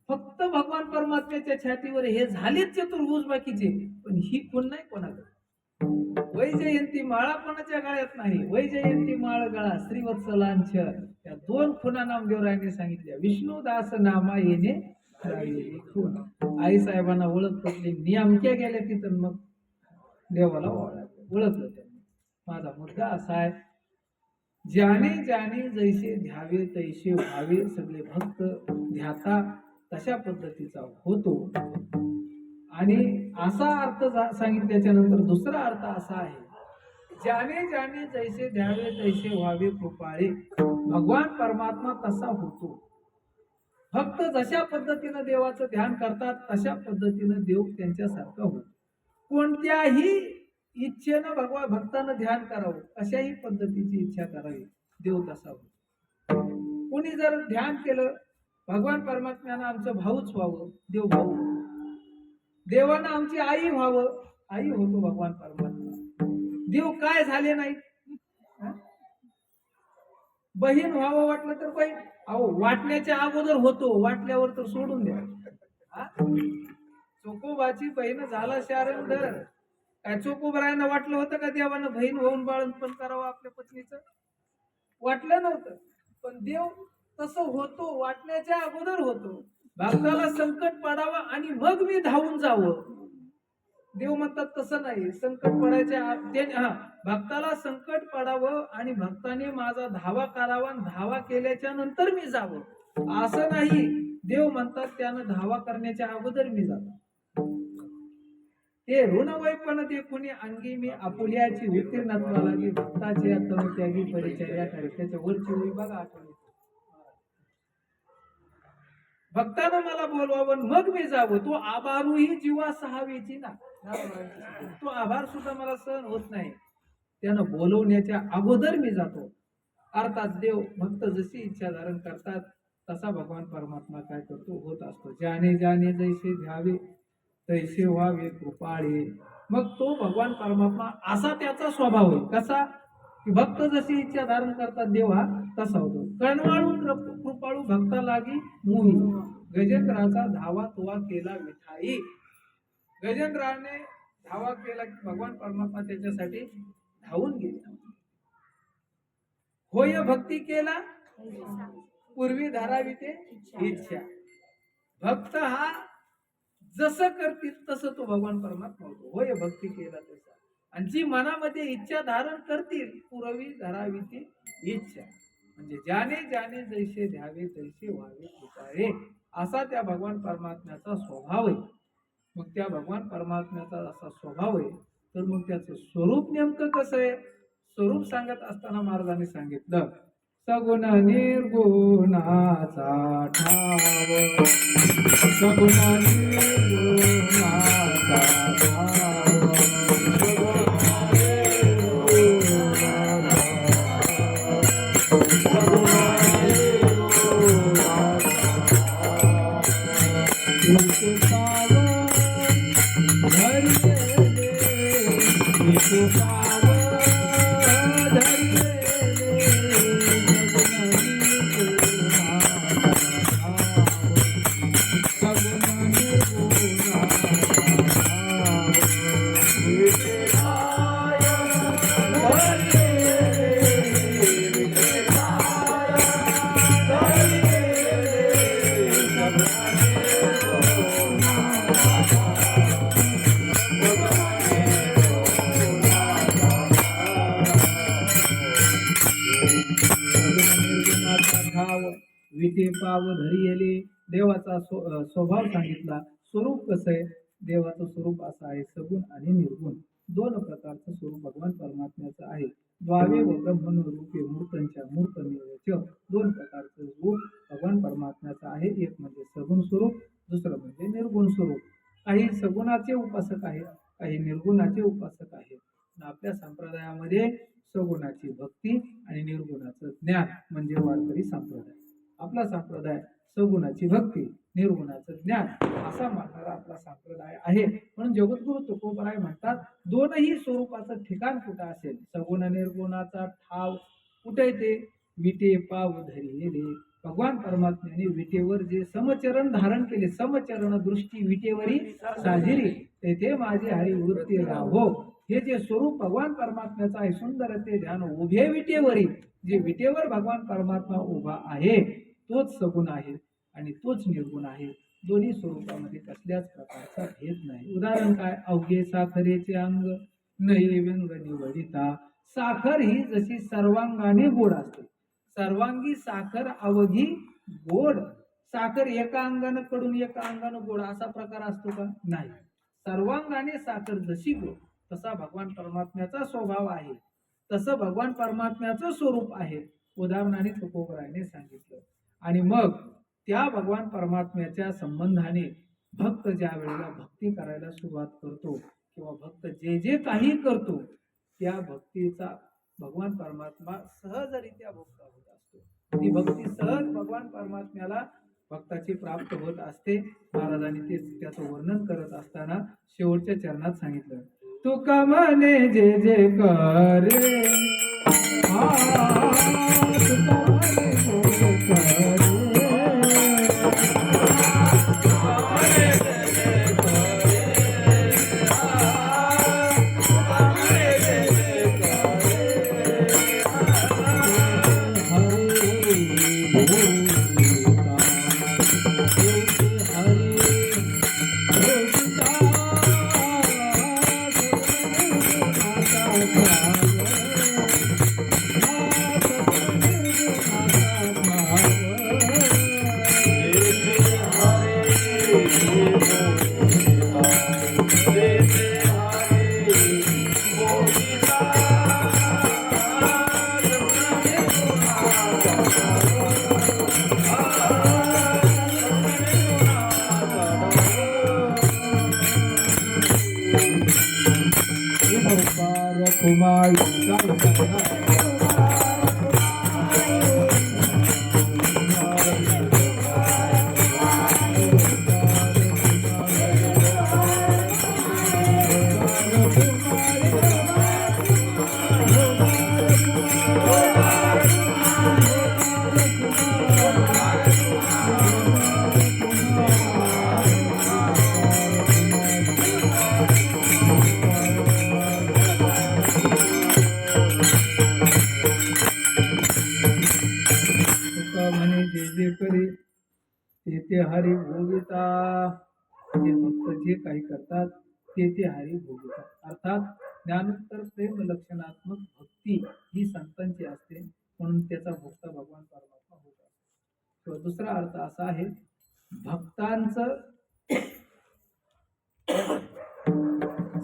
फक्त भगवान परमात्म्याच्या छातीवर. हे झालेच चतुर्भुज बाकीचे, पण ही खूण नाही कोणाला. वैजयंती माळा कोणाच्या गळ्यात नाही. वैजयंती माळ गळा श्रीवत्सलांछन. त्या 2 खुणा नामदेवरायांनी सांगितल्या. विष्णुदास नामा येणे खूण. आई साहेबांना ओळख पटली, नेमक्या गेल्या तिथं मग देवाला ओळखलं त्यांनी. माझा मुद्दा असा आहे, ज्याने ज्याने जैसे ध्यावे तैसे व्हावे. सगळे भक्त ध्याता तशा पद्धतीचा होतो. आणि असा अर्थ सांगितल्याच्या नंतर दुसरा अर्थ असा आहे, ज्याने ज्याने जैसे ध्यावे तैसे व्हावे कृपाळे. भगवान परमात्मा तसा होतो. भक्त जशा पद्धतीनं देवाचं ध्यान करतात तशा पद्धतीनं देव त्यांच्यासारखा होतो. कोणत्याही इच्छेनं भक्तानं ध्यान करावं, अशाही पद्धतीची इच्छा करावी, देव तसा होतो. कोणी जर ध्यान केलं, भगवान परमात्म्यानं आमचं भाऊच व्हावं, देव भाऊ. देवानं आमची आई व्हावं, आई होतो भगवान परमात्मा. देव काय झाले नाही, बहीण व्हावं वाटलं तर बहीण. अहो, वाटण्याच्या अगोदर होतो, वाटल्यावर तर सोडून द्या. चोकोबाची बहीण झाला शारंधर. काय चोकोबरायांना वाटलं होतं का देवानं बहीण होऊन बाळंतपण करावं आपल्या पत्नीचं? वाटलं नव्हतं. पण देव तसं होतो, वाटण्याच्या अगोदर होतो. भक्ताला संकट पडावं आणि मग मी धावून जावं. देव म्हणतात तसं नाही. संकट पडायच्या भक्ताला संकट पडावं आणि भक्ताने माझा धावा करावा, धावा केल्याच्या नंतर मी जावं, असं नाही. देव म्हणतात त्यानं धावा करण्याच्या अगोदर मी जातो. ते ऋणवैपण देखुनी अंगी मी आपुल्याची उत्तीर्णत्वा लागी भक्ताची आत्म त्यागी परिचर्या करे. त्याच्या वरची होई बघा आठवणी. भक्तानं मला बोलवावं मग मी जावं. तो आभारूही जीवा सहावीची ना. तो आभार सुद्धा मला सहन होत नाही. त्यानं बोलवण्याच्या अगोदर मी जातो. अर्थात देव भक्त जशी इच्छा धारण करतात तसा भगवान परमात्मा काय करतो, होत असतो. ज्याने ज्याने जैसे ध्यावे तैसे व्हावे कृपाळे. मग तो भगवान परमात्मा असा त्याचा स्वभाव आहे. कसा की भक्त जशी इच्छा धारण करतात देव हा तसा होतो. कणवाळू कृपाळू भक्ता लागी मोही. गजेंद्राचा धावा तुवा केला विठाई. गजेंद्राने धावा केला की भगवान परमात्मा त्याच्यासाठी धावून गेले. होय भक्ती केला पूर्वी धरावी ते इच्छा. भक्त हा जसं करतील तसं तो भगवान परमात्मा होतो. होय भक्ती केला तसा. आणि जी मनामध्ये इच्छा धारण करतील पूर्वी धरावी ती इच्छा. म्हणजे ज्याने ज्याने जैसे द्यावे तैसे व्हावे कृपाळे, असा त्या भगवान परमात्म्याचा स्वभाव आहे. मग त्या भगवान परमात्म्याचा असा स्वभाव आहे तर मग त्याचं स्वरूप नेमकं कसं आहे? स्वरूप सांगत असताना महाराजांनी सांगितलं सगुण निर्गुणाचा ठाव. सगुण निर्गुणाचा ठाव. विटे पाव धरियले. देवाचा स्वभाव सांगितला. स्वरूप कसं आहे? देवाचं स्वरूप असं आहे सगुण आणि निर्गुण. दोन प्रकारचं स्वरूप भगवान परमात्म्याचं आहे. द्वावे व ब्रह्मण रूपे मूर्तंच्या मूर्तमेवच. दोन प्रकारचं रूप भगवान परमात्म्याचं आहे. एक म्हणजे सगुण स्वरूप, दुसरं म्हणजे निर्गुण स्वरूप. काही सगुणाचे उपासक आहेत, काही निर्गुणाचे उपासक आहेत. आपल्या संप्रदायामध्ये सगुणाची भक्ती आणि निर्गुणाचं ज्ञान म्हणजे वारकरी संप्रदाय. आपला संप्रदाय सगुणाची भक्ती निर्गुणाचं ज्ञान असा मानणारा आपला संप्रदाय आहे. म्हणून जगद्गुरु तुकोबराय म्हणतात दोनही स्वरूपाचं ठिकाण कुठं असेल? सगुण निर्गुणाचा ठाव कुठे ते? विटे पाव धरिले. भगवान परमात्म्याने विटेवर जे समचरण धारण केले, समचरण दृष्टी विटेवरी साजिरी, तेथे माझी हरी वृत्ती राहो. हे जे स्वरूप भगवान परमात्म्याचं आहे सुंदर ते ध्यान उभे विटेवरी. जे विटेवर भगवान परमात्मा उभा आहे तोच सगुण आहे आणि तोच निर्गुण आहे. दोन्ही स्वरूपामध्ये कसल्याच प्रकारचा भेद नाही. उदाहरण काय? अवघे साखरेचे अंग नाही व्यंग निवडिता. साखर ही जशी सर्वांगाने गोड असते, सर्वांगी साखर अवघी गोड. साखर एका अंगानं कडून एका अंगानं गोड असा प्रकार असतो का? नाही. सर्वांगाने साखर जशी गोड तसा भगवान परमात्म्याचा स्वभाव आहे, तसं भगवान परमात्म्याचं स्वरूप आहे. उदाहरणाने तुकोबरायने सांगितलं. आणि मग त्या भगवान परमात्म्याच्या संबंधाने भक्त ज्या वेळेला भक्ती करायला सुरुवात करतो किंवा भक्त जे जे काही करतो त्या भक्तीचा भगवान परमात्मा सहजरित्या भोगता होत असतो. ती भक्ती सहज भगवान परमात्म्याला भक्ताची प्राप्त होत असते. महाराजांनी ते त्याचं वर्णन करत असताना शेवटच्या चरणात सांगितलं तुका म्हणे जे जे करे. तुका म्हणे जे जे करे. कुमार तुका म्हणे जे जे करे ते ते हरी भोगिता. जे भक्त जे काही करतात ते ते हरी भोगितात. अर्थात ज्ञानोत्तर प्रेम लक्षणात्मक भक्ती ही संतांची असते, म्हणून त्याचा भोगता भगवान परमात्मा होत असतो. किंवा दुसरा अर्थ असा आहे, भक्तांचं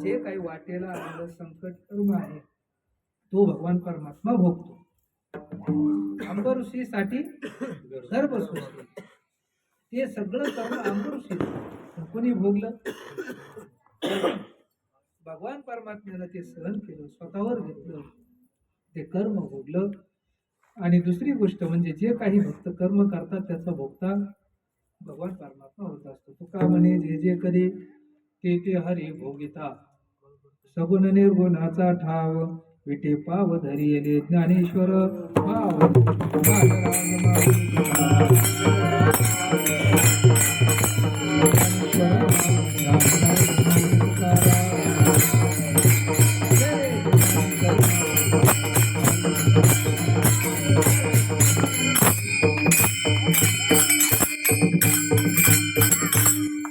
जे काही वाटेला आलेलं संकट कर्म आहे तो भगवान परमात्मा भोगतो. अंबऋषीसाठी गर्भ सृष्टी ते सगळं कर्म अंबऋषी कोणी भोगलं? भगवान परमात्म्यानं ते सहन केलं, स्वतःवर घेतलं, ते कर्म भोगलं. आणि दुसरी गोष्ट म्हणजे जे काही भक्त कर्म करतात त्याचा भोगता भगवान परमात्मा होत असतो. तुका म्हणे जे जे करी ते ते हरी भोगिता. सगुण निर्गुणाचा ठाव विटे पाव धरियले ज्ञानेश्वर भाव.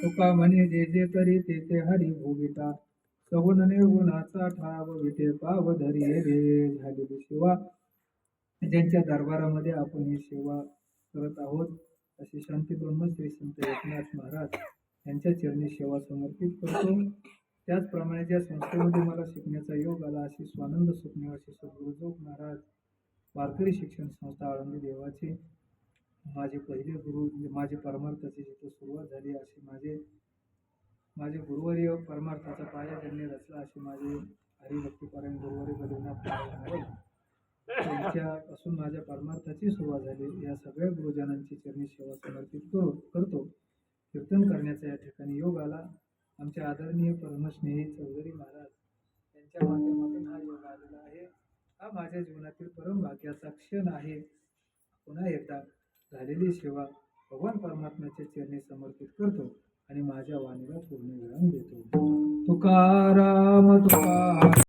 तुका म्हणे जे जे करी ते ते हरी भोगिता. सगुण निर्गुणाचा ठाव विटे पाव धरियले. झालेली सेवा ज्यांच्या दरबारामध्ये आपण ही सेवा करत आहोत अशी शांती ब्रह्मश्री संत एकनाथ महाराज यांच्या चरणी सेवा समर्पित करतो. त्याचप्रमाणे ज्या संस्थेमध्ये मला शिकण्याचा योग आला अशी स्वानंद सुखनिवासी सद्गुरू जोग महाराज वारकरी शिक्षण संस्था आळंदी देवाचे माझे पहिले गुरु, माझे परमार्थाची जिथे सुरुवात झाली अशी माझे गुरुवर्य परमार्थाचा पाया ज्यांनी रचला असे माझे हरिभक्तीपरायण गुरुवर्य बद्रीनाथ महाराज त्यांच्यापासून माझ्या परमार्थाची सुरुवात झाली. या सगळ्या गुरुजनांची चरणी सेवा समर्पित करतो. कीर्तन करण्याचा या ठिकाणी योग आला. आमचे आदरणीय परमस्नेही चौधरी महाराज यांच्या माध्यमातून हा योग आलेला आहे. हा माझ्या जीवनातील परम भाग्याचा क्षण आहे. पुन्हा एकदा झालेली सेवा भगवान परमात्म्याच्या चरणी समर्पित करतो आणि माझ्या वाणीला पूर्ण विराम देतो. तुकाराम तुका